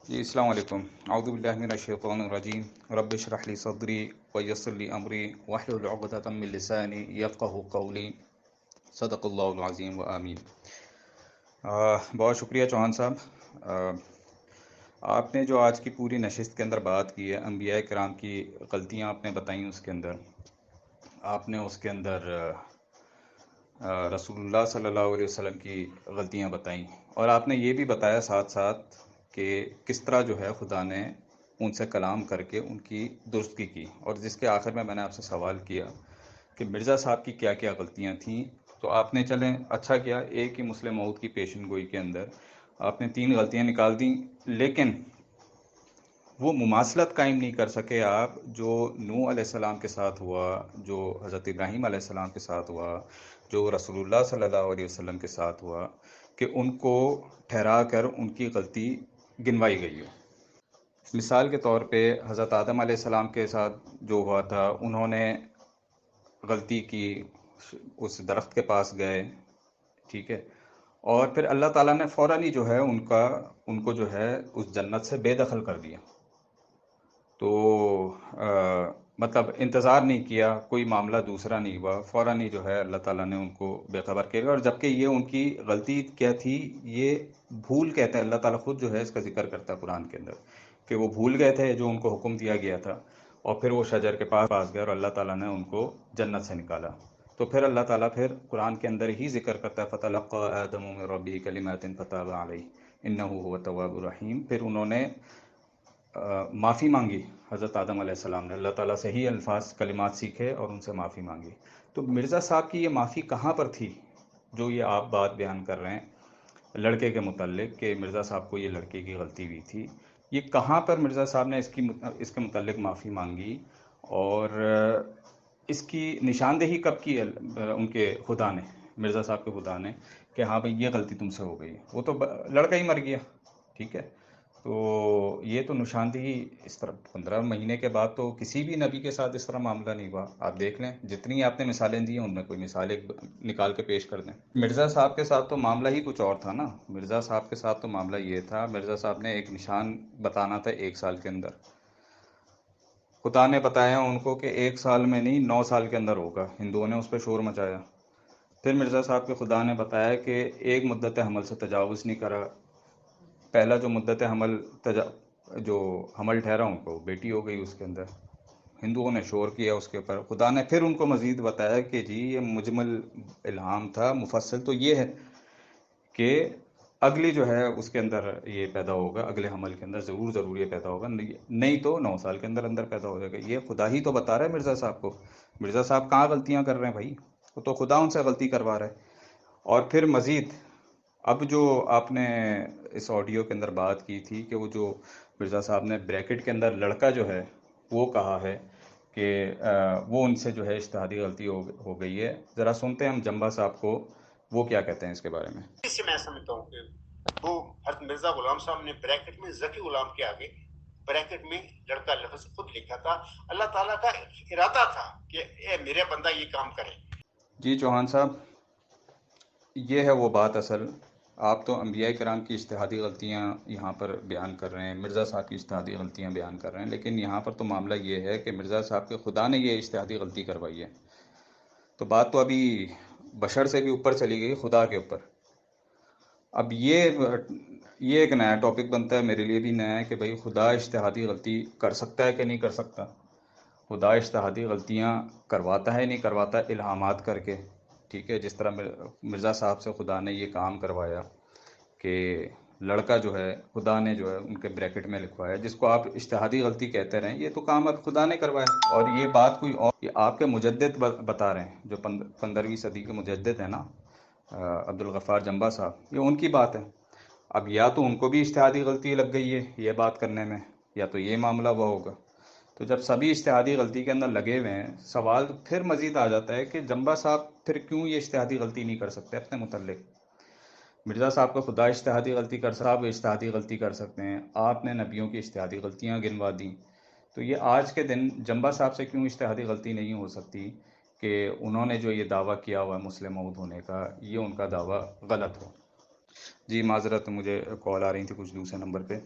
B: جی السلام علیکم. اعوذ باللہ من الشیطان الرجیم. رب اشرح لی صدری ویسر لی امری واحلل عقدۃ من لسانی یفقہوا قولی. صدق اللہ العظیم و آمین. بہت شکریہ چوہان صاحب. آپ نے جو آج کی پوری نشست کے اندر بات کی ہے، انبیاء کرام کی غلطیاں آپ نے بتائیں، اس کے اندر آپ نے اس کے اندر رسول اللہ صلی اللہ علیہ وسلم کی غلطیاں بتائیں، اور آپ نے یہ بھی بتایا ساتھ ساتھ کہ کس طرح جو ہے خدا نے ان سے کلام کر کے ان کی درستگی کی. اور جس کے آخر میں نے آپ سے سوال کیا کہ مرزا صاحب کی کیا کیا غلطیاں تھیں، تو آپ نے چلیں اچھا کیا، ایک ہی مسلم موعود کی پیشن گوئی کے اندر آپ نے 3 غلطیاں نکال دیں. لیکن وہ مماثلت قائم نہیں کر سکے آپ جو نوح علیہ السلام کے ساتھ ہوا، جو حضرت ابراہیم علیہ السلام کے ساتھ ہوا، جو رسول اللہ صلی اللہ علیہ وسلم کے ساتھ ہوا، کہ ان کو ٹھہرا کر ان کی غلطی گنوائی گئی ہو. مثال کے طور پہ حضرت آدم علیہ السلام کے ساتھ جو ہوا تھا، انہوں نے غلطی کی، اس درخت کے پاس گئے، ٹھیک ہے، اور پھر اللہ تعالیٰ نے فوراً ہی جو ہے ان کو جو ہے اس جنت سے بے دخل کر دیا. تو مطلب انتظار نہیں کیا، کوئی معاملہ دوسرا نہیں ہوا، فوراً ہی جو ہے اللہ تعالیٰ نے ان کو بے خبر کیا. اور جبکہ یہ ان کی غلطی کیا تھی، یہ بھول کہتے ہیں، اللہ تعالیٰ خود جو ہے اس کا ذکر کرتا ہے قرآن کے اندر کہ وہ بھول گئے تھے جو ان کو حکم دیا گیا تھا، اور پھر وہ شجر کے پاس گئے اور اللہ تعالیٰ نے ان کو جنت سے نکالا. تو پھر اللہ تعالیٰ پھر قرآن کے اندر ہی ذکر کرتا ہے فَتَلَقَّىٰ آدَمُ مِن رَّبِّهِ كَلِمَاتٍ فَتَابَ عَلَيْهِ إِنَّهُ هُوَ التَّوَّابُ الرَّحِيمُ. پھر انہوں نے معافی مانگی حضرت آدم علیہ السلام نے، اللہ تعالیٰ سے ہی الفاظ کلمات سیکھے اور ان سے معافی مانگی. تو مرزا صاحب کی یہ معافی کہاں پر تھی جو یہ آپ بات بیان کر رہے ہیں لڑکے کے متعلق کہ مرزا صاحب کو یہ لڑکے کی غلطی ہوئی تھی؟ یہ کہاں پر مرزا صاحب نے اس کے متعلق معافی مانگی، اور اس کی نشاندہی کب کی ان کے خدا نے، مرزا صاحب کے خدا نے، کہ ہاں بھئی یہ غلطی تم سے ہو گئی؟ وہ تو لڑکا ہی مر گیا، ٹھیک ہے. تو یہ تو نشاندہی اس طرح 15 مہینے کے بعد تو کسی بھی نبی کے ساتھ اس طرح معاملہ نہیں ہوا. آپ دیکھ لیں جتنی آپ نے مثالیں دی ہیں ان میں کوئی مثال ایک نکال کے پیش کر دیں. مرزا صاحب کے ساتھ تو معاملہ ہی کچھ اور تھا نا. مرزا صاحب کے ساتھ تو معاملہ یہ تھا، مرزا صاحب نے ایک نشان بتانا تھا 1 سال کے اندر. خدا نے بتایا ان کو کہ 1 سال میں نہیں 9 سال کے اندر ہوگا. ہندوؤں نے اس پہ شور مچایا. پھر مرزا صاحب کے خدا نے بتایا کہ ایک مدت حمل سے تجاوز نہیں کرا. پہلا جو مدت حمل جو حمل ٹھہرا ان کو بیٹی ہو گئی اس کے اندر. ہندوؤں نے شور کیا اس کے اوپر. خدا نے پھر ان کو مزید بتایا کہ جی یہ مجمل الہام تھا، مفصل تو یہ ہے کہ اگلی جو ہے اس کے اندر یہ پیدا ہوگا، اگلے حمل کے اندر ضرور یہ پیدا ہوگا، نہیں تو 9 سال کے اندر پیدا ہو جائے گا. یہ خدا ہی تو بتا رہا ہے مرزا صاحب کو. مرزا صاحب کہاں غلطیاں کر رہے ہیں بھائی؟ وہ تو خدا ان سے غلطی کروا رہا ہے. اور پھر مزید اب جو آپ نے اس آڈیو کے اندر بات کی تھی کہ وہ جو مرزا صاحب نے بریکٹ کے اندر لڑکا جو ہے وہ کہا ہے کہ وہ ان سے جو ہے اجتہادی غلطی ہو گئی ہے. ذرا سنتے ہیں ہم جمبا صاحب کو وہ کیا کہتے ہیں اس کے بارے میں.
C: اس سے میں سمجھتا ہوں کہ وہ حضرت مرزا غلام صاحب نے بریکٹ میں ذکی غلام کے آگے بریکٹ میں لڑکا لفظ خود لکھا تھا. اللہ تعالیٰ کا ارادہ تھا کہ اے میرے بندہ یہ کام کرے.
B: جی چوہان صاحب، یہ ہے وہ بات اصل. آپ تو انبیاء کرام کی اجتہادی غلطیاں یہاں پر بیان کر رہے ہیں، مرزا صاحب کی اجتہادی غلطیاں بیان کر رہے ہیں، لیکن یہاں پر تو معاملہ یہ ہے کہ مرزا صاحب کے خدا نے یہ اجتہادی غلطی کروائی ہے. تو بات تو ابھی بشر سے بھی اوپر چلی گئی، خدا کے اوپر. اب یہ ایک نیا ٹاپک بنتا ہے، میرے لیے بھی نیا ہے کہ بھئی خدا اجتہادی غلطی کر سکتا ہے کہ نہیں کر سکتا. خدا اجتہادی غلطیاں کرواتا ہے نہیں کرواتا الہامات کر کے. ٹھیک ہے، جس طرح مرزا صاحب سے خدا نے یہ کام کروایا کہ لڑکا جو ہے خدا نے جو ہے ان کے بریکٹ میں لکھوایا، جس کو آپ اجتہادی غلطی کہتے رہیں، یہ تو کام اب خدا نے کروایا. اور یہ بات کوئی اور، یہ آپ کے مجدد بتا رہے ہیں، جو 15ویں صدی کے مجدد ہیں نا، عبدالغفار جنبا صاحب، یہ ان کی بات ہے. اب یا تو ان کو بھی اجتہادی غلطی لگ گئی ہے یہ بات کرنے میں، یا تو یہ معاملہ وہ ہوگا. تو جب سبھی اجتہادی غلطی کے اندر لگے ہوئے ہیں، سوال پھر مزید آ جاتا ہے کہ جنبا صاحب پھر کیوں یہ اجتہادی غلطی نہیں کر سکتے اپنے متعلق. مرزا صاحب کو خدا اجتہادی غلطی کر سکتا، آپ اجتہادی غلطی کر سکتے ہیں، آپ نے نبیوں کی اجتہادی غلطیاں گنوا دیں. تو یہ آج کے دن جنبا صاحب سے کیوں اجتہادی غلطی نہیں ہو سکتی کہ انہوں نے جو یہ دعویٰ کیا ہوا ہے مسلم موعود ہونے کا، یہ ان کا دعویٰ غلط ہو. جی معذرت، مجھے کال آ رہی تھی کچھ دوسرے نمبر پہ،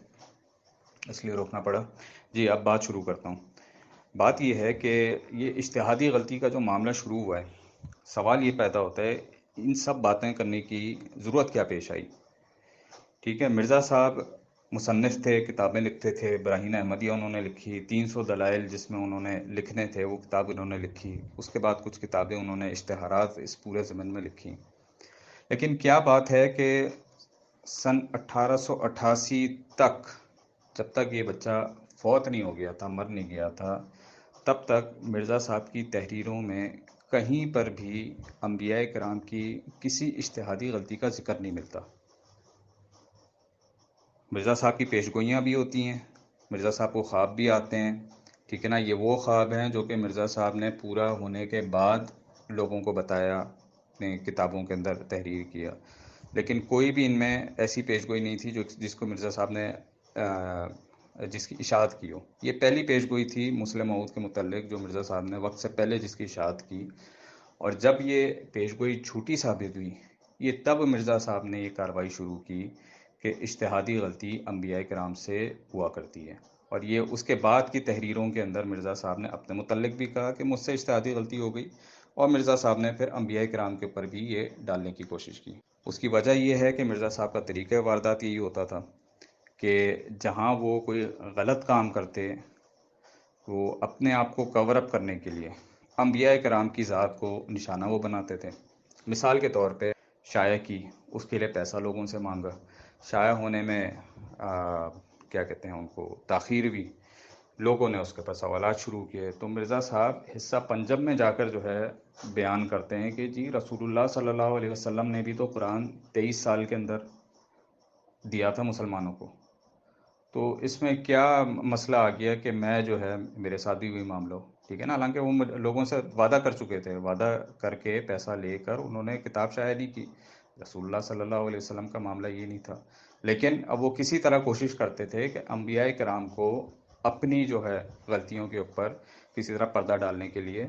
B: اس لیے روکنا پڑا. جی اب بات شروع کرتا ہوں. بات یہ ہے کہ یہ اجتہادی غلطی کا جو معاملہ شروع ہوا ہے، سوال یہ پیدا ہوتا ہے ان سب باتیں کرنے کی ضرورت کیا پیش آئی. ٹھیک ہے، مرزا صاحب مصنف تھے، کتابیں لکھتے تھے. براہین احمدیہ انہوں نے لکھی، 300 دلائل جس میں انہوں نے لکھنے تھے وہ کتاب انہوں نے لکھی. اس کے بعد کچھ کتابیں انہوں نے اشتہارات اس پورے ضمن میں لکھی. لیکن کیا بات ہے کہ سن 1888 تک، جب تک یہ بچہ فوت نہیں ہو گیا تھا، مر نہیں گیا تھا، تب تک مرزا صاحب کی تحریروں میں کہیں پر بھی انبیاء کرام کی کسی اجتہادی غلطی کا ذکر نہیں ملتا. مرزا صاحب کی پیشگوئیاں بھی ہوتی ہیں، مرزا صاحب کو خواب بھی آتے ہیں. ٹھیک ہے نا، یہ وہ خواب ہیں جو کہ مرزا صاحب نے پورا ہونے کے بعد لوگوں کو بتایا، اپنے کتابوں کے اندر تحریر کیا. لیکن کوئی بھی ان میں ایسی پیشگوئی نہیں تھی جس کو مرزا صاحب نے جس کی اشاعت کی ہو. یہ پہلی پیشگوئی تھی مسلم موعود کے متعلق جو مرزا صاحب نے وقت سے پہلے جس کی اشاعت کی. اور جب یہ پیشگوئی جھوٹی ثابت ہوئی، یہ تب مرزا صاحب نے یہ کارروائی شروع کی کہ اجتہادی غلطی انبیاء کرام سے ہوا کرتی ہے. اور یہ اس کے بعد کی تحریروں کے اندر مرزا صاحب نے اپنے متعلق بھی کہا کہ مجھ سے اجتہادی غلطی ہو گئی، اور مرزا صاحب نے پھر انبیاء کرام کے اوپر بھی یہ ڈالنے کی کوشش کی. اس کی وجہ یہ ہے کہ مرزا صاحب کا طریقہ واردات یہی ہوتا تھا کہ جہاں وہ کوئی غلط کام کرتے، وہ اپنے آپ کو کور اپ کرنے کے لیے انبیاء کرام کی ذات کو نشانہ وہ بناتے تھے. مثال کے طور پہ شائع کی، اس کے لیے پیسہ لوگوں سے مانگا، شائع ہونے میں کیا کہتے ہیں ان کو تاخیر ہوئی، لوگوں نے اس کے پر سوالات شروع کیے. تو مرزا صاحب حصہ پنجب میں جا کر جو ہے بیان کرتے ہیں کہ جی رسول اللہ صلی اللہ علیہ وسلم نے بھی تو قرآن 23 سال کے اندر دیا تھا مسلمانوں کو، تو اس میں کیا مسئلہ آ گیا کہ میں جو ہے میرے ساتھ بھی وہی معاملہ ہو. ٹھیک ہے نا، حالانکہ وہ لوگوں سے وعدہ کر چکے تھے، وعدہ کر کے پیسہ لے کر انہوں نے کتاب شائع نہیں کی. رسول اللہ صلی اللہ علیہ وسلم کا معاملہ یہ نہیں تھا. لیکن اب وہ کسی طرح کوشش کرتے تھے کہ انبیاء کرام کو اپنی جو ہے غلطیوں کے اوپر کسی طرح پردہ ڈالنے کے لیے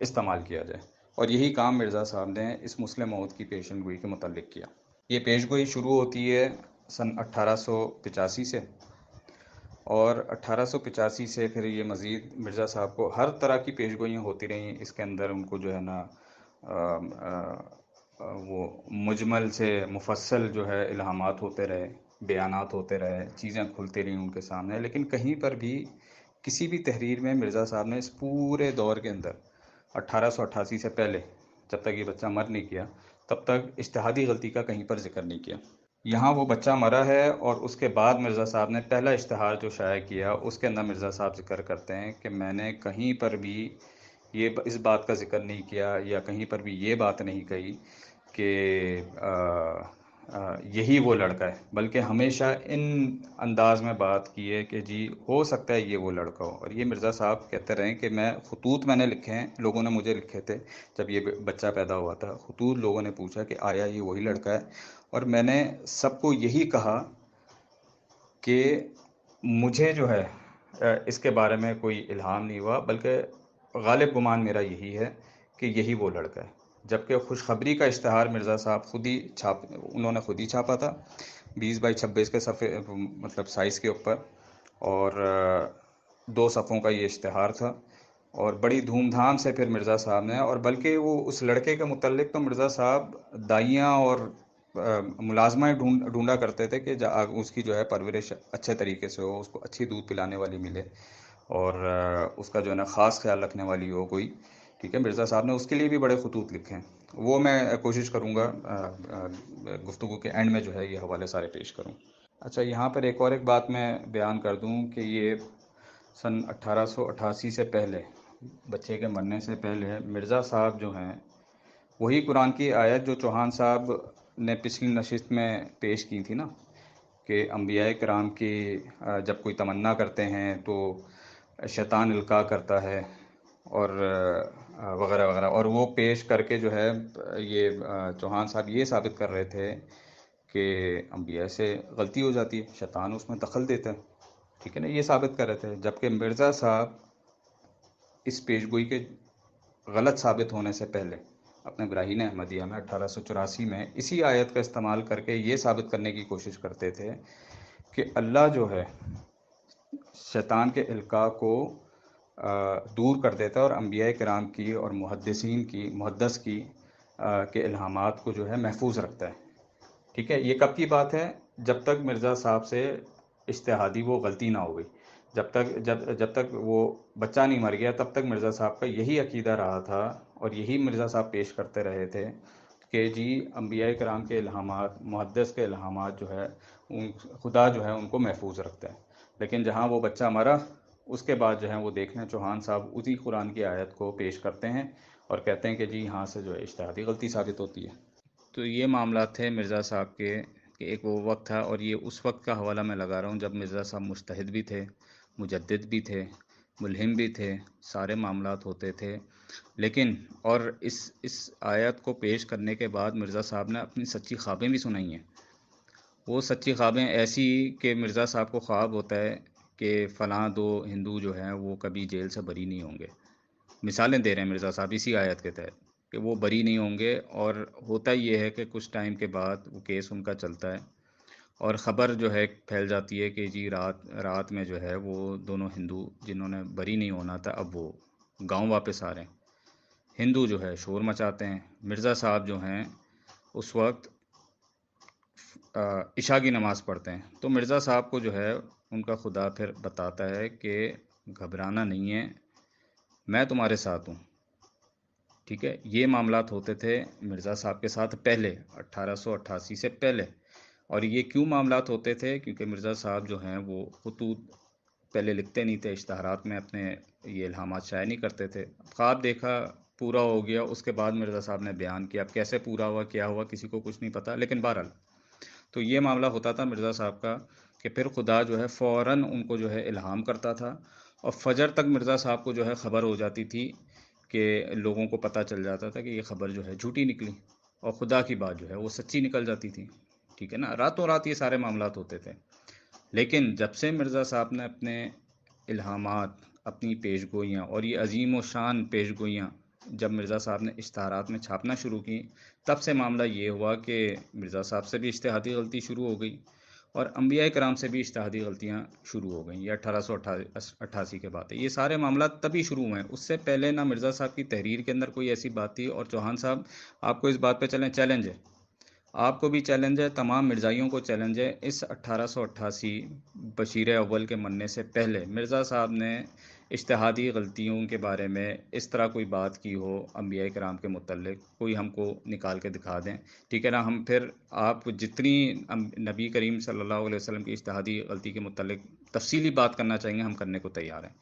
B: استعمال کیا جائے. اور یہی کام مرزا صاحب نے اس مسلم موعود کی پیشن گوئی کے متعلق کیا. یہ پیش گوئی شروع ہوتی ہے سن 1885 سے، اور 1885 سے پھر یہ مزید مرزا صاحب کو ہر طرح کی پیش گوئیاں ہوتی رہیں. اس کے اندر ان کو جو ہے نا وہ مجمل سے مفصل جو ہے الہامات ہوتے رہے، بیانات ہوتے رہے، چیزیں کھلتی رہیں ان کے سامنے. لیکن کہیں پر بھی کسی بھی تحریر میں مرزا صاحب نے اس پورے دور کے اندر 1888 سے پہلے، جب تک یہ بچہ مر نہیں کیا، تب تک اجتہادی غلطی کا کہیں پر ذکر نہیں کیا. یہاں وہ بچہ مرا ہے، اور اس کے بعد مرزا صاحب نے پہلا اشتہار جو شائع کیا اس کے اندر مرزا صاحب ذکر کرتے ہیں کہ میں نے کہیں پر بھی یہ اس بات کا ذکر نہیں کیا، یا کہیں پر بھی یہ بات نہیں کہی کہ یہی وہ لڑکا ہے، بلکہ ہمیشہ ان انداز میں بات کی ہے کہ جی ہو سکتا ہے یہ وہ لڑکا ہو. اور یہ مرزا صاحب کہتے رہے کہ میں خطوط میں نے لکھے ہیں، لوگوں نے مجھے لکھے تھے جب یہ بچہ پیدا ہوا تھا، خطوط لوگوں نے پوچھا کہ آیا یہ وہی لڑکا ہے، اور میں نے سب کو یہی کہا کہ مجھے جو ہے اس کے بارے میں کوئی الہام نہیں ہوا، بلکہ غالب گمان میرا یہی ہے کہ یہی وہ لڑکا ہے. جبکہ خوشخبری کا اشتہار مرزا صاحب انہوں نے خود ہی چھاپا تھا 20x26 کے صفحے مطلب سائز کے اوپر، اور 2 صفحوں کا یہ اشتہار تھا. اور بڑی دھوم دھام سے پھر مرزا صاحب نے، اور بلکہ وہ اس لڑکے کے متعلق تو مرزا صاحب دائیاں اور ملازمہ ڈھونڈا کرتے تھے کہ اس کی جو ہے پرورش اچھے طریقے سے ہو، اس کو اچھی دودھ پلانے والی ملے اور اس کا جو ہے نا خاص خیال رکھنے والی ہو کوئی. ٹھیک ہے، مرزا صاحب نے اس کے لیے بھی بڑے خطوط لکھے ہیں. وہ میں کوشش کروں گا گفتگو کے اینڈ میں جو ہے یہ حوالے سارے پیش کروں. اچھا، یہاں پر ایک بات میں بیان کر دوں کہ یہ سن 1888 سے پہلے، بچے کے مرنے سے پہلے، مرزا صاحب جو ہیں وہی قرآن کی آیت جو چوہان صاحب نے پچھلی نشست میں پیش کی تھی نا، کہ انبیاء کرام کی جب کوئی تمنا کرتے ہیں تو شیطان القاء کرتا ہے اور وغیرہ وغیرہ، اور وہ پیش کر کے جو ہے یہ چوہان صاحب یہ ثابت کر رہے تھے کہ انبیاء سے غلطی ہو جاتی ہے، شیطان اس میں دخل دیتا ہے. ٹھیک ہے نا، یہ ثابت کر رہے تھے. جبکہ مرزا صاحب اس پیشگوئی کے غلط ثابت ہونے سے پہلے اپنے براہین احمدیہ میں 1884 میں اسی آیت کا استعمال کر کے یہ ثابت کرنے کی کوشش کرتے تھے کہ اللہ جو ہے شیطان کے القاء کو دور کر دیتا ہے اور انبیاء کرام کی اور محدث کی کے الہامات کو جو ہے محفوظ رکھتا ہے. ٹھیک ہے، یہ کب کی بات ہے؟ جب تک مرزا صاحب سے اجتہادی وہ غلطی نہ ہو گئی، جب تک وہ بچہ نہیں مر گیا، تب تک مرزا صاحب کا یہی عقیدہ رہا تھا اور یہی مرزا صاحب پیش کرتے رہے تھے کہ جی انبیاء کرام کے الہامات، محدث کے الہامات جو ہے خدا جو ہے ان کو محفوظ رکھتا ہے. لیکن جہاں وہ بچہ مرا، اس کے بعد جو ہے وہ دیکھنے چوہان صاحب اسی قرآن کی آیت کو پیش کرتے ہیں اور کہتے ہیں کہ جی یہاں سے جو ہے اجتہادی غلطی ثابت ہوتی ہے. تو یہ معاملات تھے مرزا صاحب کے کہ ایک وہ وقت تھا، اور یہ اس وقت کا حوالہ میں لگا رہا ہوں جب مرزا صاحب مجتہد بھی تھے، مجدد بھی تھے، ملہم بھی تھے، سارے معاملات ہوتے تھے. لیکن اور اس آیت کو پیش کرنے کے بعد مرزا صاحب نے اپنی سچی خوابیں بھی سنائی ہیں. وہ سچی خوابیں ایسی کہ مرزا صاحب کو خواب ہوتا ہے کہ فلاں دو ہندو جو ہیں وہ کبھی جیل سے بری نہیں ہوں گے. مثالیں دے رہے ہیں مرزا صاحب اسی آیت کے تحت کہ وہ بری نہیں ہوں گے. اور ہوتا یہ ہے کہ کچھ ٹائم کے بعد وہ کیس ان کا چلتا ہے اور خبر جو ہے پھیل جاتی ہے کہ جی رات میں جو ہے وہ دونوں ہندو جنہوں نے بری نہیں ہونا تھا اب وہ گاؤں واپس آ رہے ہیں. ہندو جو ہے شور مچاتے ہیں. مرزا صاحب جو ہیں اس وقت عشاء کی نماز پڑھتے ہیں. تو مرزا صاحب کو جو ہے ان کا خدا پھر بتاتا ہے کہ گھبرانا نہیں ہے، میں تمہارے ساتھ ہوں. ٹھیک ہے، یہ معاملات ہوتے تھے مرزا صاحب کے ساتھ پہلے 1888 سے پہلے. اور یہ کیوں معاملات ہوتے تھے؟ کیونکہ مرزا صاحب جو ہیں وہ خطوط پہلے لکھتے نہیں تھے، اشتہارات میں اپنے یہ الہامات شائع نہیں کرتے تھے. خواب دیکھا، پورا ہو گیا، اس کے بعد مرزا صاحب نے بیان کیا. اب کیسے پورا ہوا، کیا ہوا، کسی کو کچھ نہیں پتا. لیکن بہرحال تو یہ معاملہ ہوتا تھا مرزا صاحب کا کہ پھر خدا جو ہے فوراً ان کو جو ہے الہام کرتا تھا اور فجر تک مرزا صاحب کو جو ہے خبر ہو جاتی تھی کہ لوگوں کو پتہ چل جاتا تھا کہ یہ خبر جو ہے جھوٹی نکلی اور خدا کی بات جو ہے وہ سچی نکل جاتی تھی. ٹھیک ہے نا، راتوں رات یہ سارے معاملات ہوتے تھے. لیکن جب سے مرزا صاحب نے اپنے الہامات، اپنی پیشگوئیاں اور یہ عظیم و شان پیشگوئیاں جب مرزا صاحب نے اشتہارات میں چھاپنا شروع کی، تب سے معاملہ یہ ہوا کہ مرزا صاحب سے بھی اجتہادی غلطی شروع ہو گئی اور انبیاء کرام سے بھی اجتہادی غلطیاں شروع ہو گئیں. یہ 1888 کے بعد ہے. یہ سارے معاملات تبھی شروع ہوئے ہیں. اس سے پہلے نہ مرزا صاحب کی تحریر کے اندر کوئی ایسی بات تھی. اور چوہان صاحب آپ کو اس بات پہ چیلنج ہے، آپ کو بھی چیلنج ہے، تمام مرزائیوں کو چیلنج ہے. اس 1888 بشیر اول کے مرنے سے پہلے مرزا صاحب نے اجتہادی غلطیوں کے بارے میں اس طرح کوئی بات کی ہو انبیاء کرام کے متعلق، کوئی ہم کو نکال کے دکھا دیں. ٹھیک ہے نا، ہم پھر آپ جتنی نبی کریم صلی اللہ علیہ وسلم کی اجتہادی غلطی کے متعلق تفصیلی بات کرنا چاہیں گے، ہم کرنے کو تیار ہیں.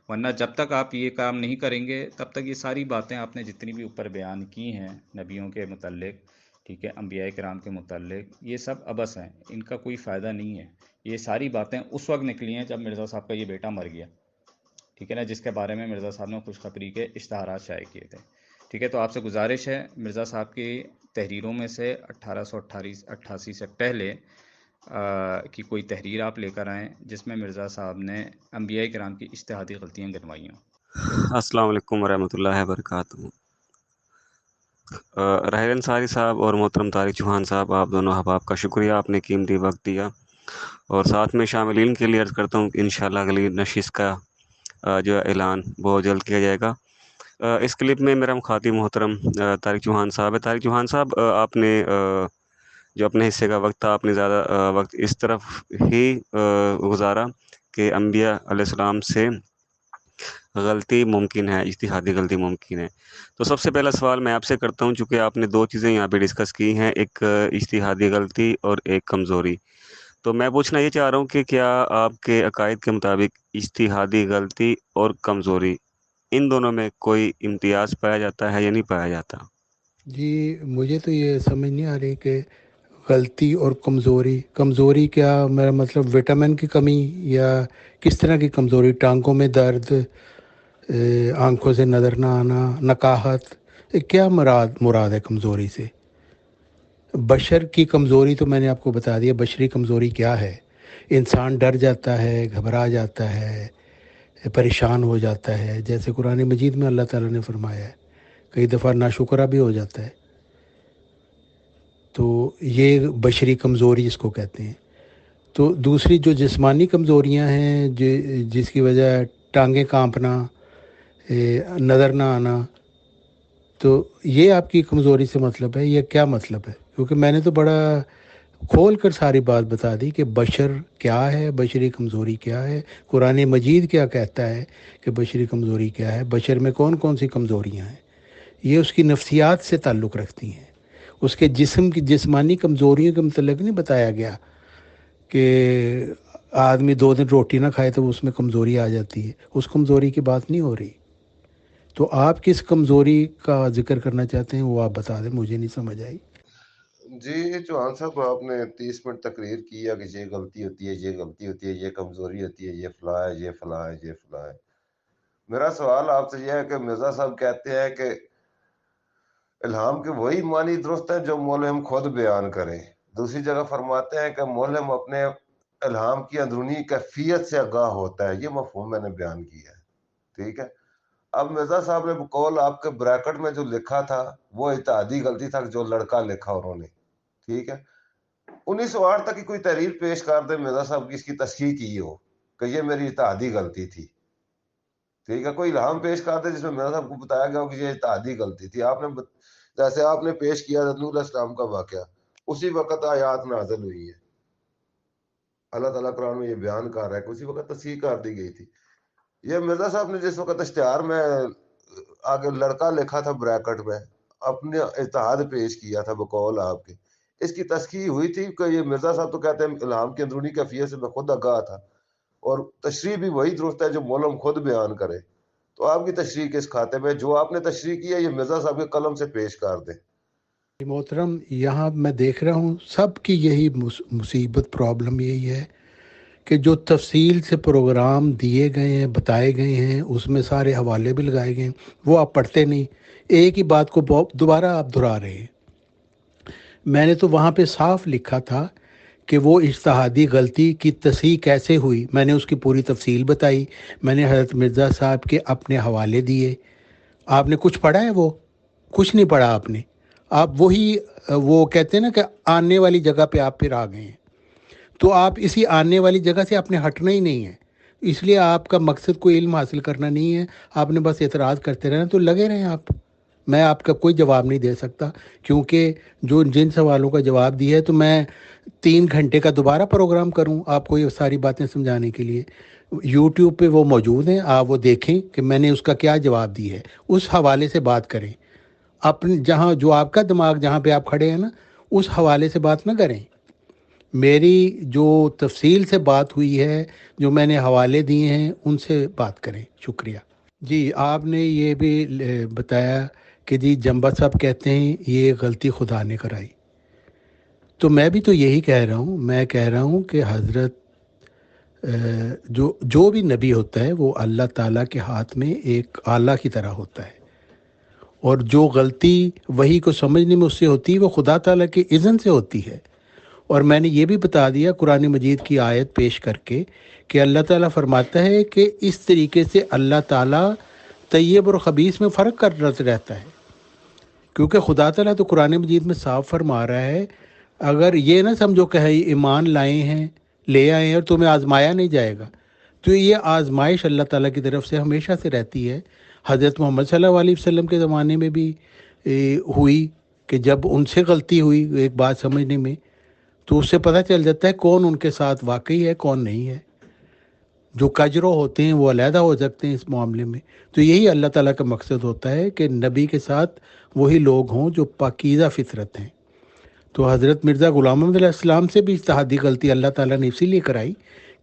B: ورنہ جب تک آپ یہ کام نہیں کریں گے تب تک یہ ساری باتیں آپ نے جتنی بھی اوپر بیان کی ہیں نبیوں کے متعلق، ٹھیک ہے، انبیاء کرام کے متعلق، یہ سب عبث ہیں، ان کا کوئی فائدہ نہیں ہے. یہ ساری باتیں اس وقت نکلی ہیں جب مرزا صاحب کا یہ بیٹا مر گیا. ٹھیک ہے نا، جس کے بارے میں مرزا صاحب نے خوشخبری کے اشتہارات شائع کیے تھے. ٹھیک ہے، تو آپ سے گزارش ہے مرزا صاحب کی تحریروں میں سے 1888 سے پہلے کی کوئی تحریر آپ لے کر آئیں جس میں مرزا صاحب نے انبیاء کرام کی اجتہادی غلطیاں گنوائی ہوں.
D: السلام علیکم ورحمۃ اللہ وبرکاتہ. راہیل انصاری صاحب اور محترم طارق چوہان صاحب، آپ دونوں احباب کا شکریہ، آپ نے قیمتی وقت دیا. اور ساتھ میں شاملین کے لیے عرض کرتا ہوں کہ انشاءاللہ اگلی نشست کا جو اعلان بہت جلد کیا جائے گا. اس کلپ میں میرا مخاطب محترم طارق چوہان صاحب ہے. طارق چوہان صاحب، آپ نے جو اپنے حصے کا وقت تھا آپ نے زیادہ وقت اس طرف ہی گزارا کہ انبیاء علیہ السلام سے غلطی ممکن ہے، اجتہادی غلطی ممکن ہے۔ تو سب سے پہلا سوال میں آپ سے کرتا ہوں، چونکہ آپ نے 2 چیزیں یہاں پہ ڈسکس کی ہیں، ایک اجتہادی غلطی اور ایک کمزوری۔ تو میں پوچھنا یہ چاہ رہا ہوں کہ کیا آپ کے عقائد کے مطابق اجتہادی غلطی اور کمزوری ان دونوں میں کوئی امتیاز پایا جاتا ہے یا نہیں پایا جاتا؟
A: جی مجھے تو یہ سمجھ نہیں آ رہی کہ غلطی اور کمزوری کیا میرا مطلب وٹامن کی کمی یا کس طرح کی کمزوری؟ ٹانگوں میں درد، آنکھوں سے نظر نہ آنا، نکاہت، کیا مراد ہے کمزوری سے؟ بشر کی کمزوری تو میں نے آپ کو بتا دیا، بشری کمزوری کیا ہے۔ انسان ڈر جاتا ہے، گھبرا جاتا ہے، پریشان ہو جاتا ہے، جیسے قرآن مجید میں اللہ تعالیٰ نے فرمایا ہے، کئی دفعہ ناشکرہ بھی ہو جاتا ہے۔ تو یہ بشری کمزوری اس کو کہتے ہیں۔ تو دوسری جو جسمانی کمزوریاں ہیں، جس کی وجہ ٹانگیں کانپنا، نظر نہ آنا، تو یہ آپ کی کمزوری سے مطلب ہے یا کیا مطلب ہے؟ کیونکہ میں نے تو بڑا کھول کر ساری بات بتا دی کہ بشر کیا ہے، بشری کمزوری کیا ہے، قرآن مجید کیا کہتا ہے کہ بشری کمزوری کیا ہے، بشر میں کون کون سی کمزوریاں ہیں۔ یہ اس کی نفسیات سے تعلق رکھتی ہیں، اس کے جسم کی جسمانی کمزوریوں کے متعلق نہیں بتایا گیا کہ آدمی 2 دن روٹی نہ کھائے تو اس میں کمزوری آ جاتی ہے، اس کمزوری کی بات نہیں ہو رہی۔ تو آپ کس کمزوری کا ذکر کرنا چاہتے ہیں وہ آپ بتا دیں، مجھے نہیں سمجھ آئی۔
E: جی چوہان صاحب، آپ نے 30 منٹ تقریر کیا کہ یہ غلطی ہوتی ہے، یہ غلطی ہوتی ہے، یہ کمزوری ہوتی ہے، یہ فلاں ہے، یہ فلاں ہے، یہ فلاں ہے۔ میرا سوال آپ سے یہ ہے کہ مرزا صاحب کہتے ہیں کہ الہام کے وہی معنی درست ہیں جو مولم خود بیان کریں، دوسری جگہ فرماتے ہیں کہ مولم اپنے الہام کی اندرونی کیفیت سے آگاہ ہوتا ہے۔ یہ مفہوم میں نے بیان کیا ہے، ٹھیک ہے۔ اب مرزا صاحب نے بقول آپ کے بریکٹ میں جو لکھا تھا وہ اتحادی غلطی تھا، جو لڑکا لکھا انہوں نے، ٹھیک ہے۔ 1908 تک کی کوئی تحریر پیش کر دے مرزا صاحب کی، اس کی تصحیح کی ہو کہ یہ میری اتحادی غلطی تھی، ٹھیک ہے۔ کوئی الہام پیش کر دے جس میں مرزا صاحب کو بتایا گیا ہو کہ یہ اتحادی غلطی تھی۔ آپ نے جیسے آپ نے پیش کیا نوح علیہ السلام کا واقعہ، اسی وقت آیات نازل ہوئی ہے، اللہ تعالیٰ قرآن میں یہ بیان کر رہا ہے کہ اسی وقت تصحیح کر دی گئی تھی۔ یہ مرزا صاحب نے جس وقت اشتہار میں آگے لڑکا لکھا تھا بریکٹ میں، اپنے اتحاد پیش کیا تھا بقول آپ کے، اس کی تصحیح ہوئی تھی کہ یہ مرزا صاحب تو کہتے ہیں الہام کی اندرونی کیفیت سے میں خود آگاہ تھا، اور تشریح بھی وہی درست ہے جو مولم خود بیان کرے۔ تو آپ کی تشریح کس کھاتے میں؟ جو آپ نے تشریح کی ہے یہ مرزا صاحب کے قلم سے پیش کر دیں۔
A: محترم، یہاں میں دیکھ رہا ہوں سب کی یہی مصیبت، پرابلم یہی ہے کہ جو تفصیل سے پروگرام دیے گئے ہیں، بتائے گئے ہیں، اس میں سارے حوالے بھی لگائے گئے ہیں، وہ آپ پڑھتے نہیں، ایک ہی بات کو دوبارہ آپ دہرا رہے ہیں۔ میں نے تو وہاں پہ صاف لکھا تھا کہ وہ اجتہادی غلطی کی تصحیح کیسے ہوئی، میں نے اس کی پوری تفصیل بتائی، میں نے حضرت مرزا صاحب کے اپنے حوالے دیے۔ آپ نے کچھ پڑھا ہے؟ وہ کچھ نہیں پڑھا آپ نے۔ آپ وہ کہتے ہیں نا کہ آنے والی جگہ پہ آپ پھر آ گئے ہیں، تو آپ اسی آنے والی جگہ سے آپ نے ہٹنا ہی نہیں ہے۔ اس لیے آپ کا مقصد کوئی علم حاصل کرنا نہیں ہے، آپ نے بس اعتراض کرتے رہنا، تو لگے رہیں آپ۔ میں آپ کا کوئی جواب نہیں دے سکتا، کیونکہ جن سوالوں کا جواب دیا ہے تو میں 3 گھنٹے کا دوبارہ پروگرام کروں آپ کو یہ ساری باتیں سمجھانے کے لیے۔ یوٹیوب پہ وہ موجود ہیں، آپ وہ دیکھیں کہ میں نے اس کا کیا جواب دی ہے، اس حوالے سے بات کریں۔ اپنے جہاں جو آپ کا دماغ جہاں پہ آپ کھڑے ہیں نا، اس حوالے سے بات نہ کریں۔ میری جو تفصیل سے بات ہوئی ہے، جو میں نے حوالے دیے ہیں، ان سے بات کریں۔ شکریہ۔ جی آپ نے یہ بھی بتایا کہ جی جمبا صاحب کہتے ہیں یہ غلطی خدا نے کرائی، تو میں بھی تو یہی کہہ رہا ہوں، میں کہہ رہا ہوں کہ حضرت جو بھی نبی ہوتا ہے وہ اللہ تعالیٰ کے ہاتھ میں ایک آلہ کی طرح ہوتا ہے، اور جو غلطی وحی کو سمجھنے میں اس سے ہوتی ہے وہ خدا تعالیٰ کے اذن سے ہوتی ہے۔ اور میں نے یہ بھی بتا دیا قرآن مجید کی آیت پیش کر کے کہ اللہ تعالیٰ فرماتا ہے کہ اس طریقے سے اللہ تعالیٰ طیب اور خبیث میں فرق کرتا رہتا ہے، کیونکہ خدا تعالیٰ تو قرآن مجید میں صاف فرما رہا ہے، اگر یہ نہ سمجھو کہ ایمان لائے ہیں، لے آئے ہیں اور تمہیں آزمایا نہیں جائے گا، تو یہ آزمائش اللہ تعالیٰ کی طرف سے ہمیشہ سے رہتی ہے۔ حضرت محمد صلی اللہ علیہ وسلم کے زمانے میں بھی ہوئی، کہ جب ان سے غلطی ہوئی ایک بات سمجھنے میں تو اس سے پتہ چل جاتا ہے کون ان کے ساتھ واقعی ہے کون نہیں ہے. جو کجرو ہوتے ہیں وہ علیحدہ ہو سکتے ہیں اس معاملے میں. تو یہی اللہ تعالیٰ کا مقصد ہوتا ہے کہ نبی کے ساتھ وہی لوگ ہوں جو پاکیزہ فطرت ہیں. تو حضرت مرزا غلام محمد علیہ السلام سے بھی اجتہادی غلطی اللہ تعالیٰ نے اسی لیے کرائی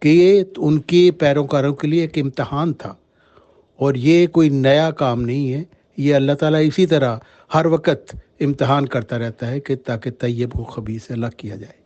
A: کہ یہ ان کے پیروکاروں کے لیے ایک امتحان تھا، اور یہ کوئی نیا کام نہیں ہے. یہ اللہ تعالیٰ اسی طرح ہر وقت امتحان کرتا رہتا ہے کہ تاکہ طیب کو خبیث سے الگ کیا جائے.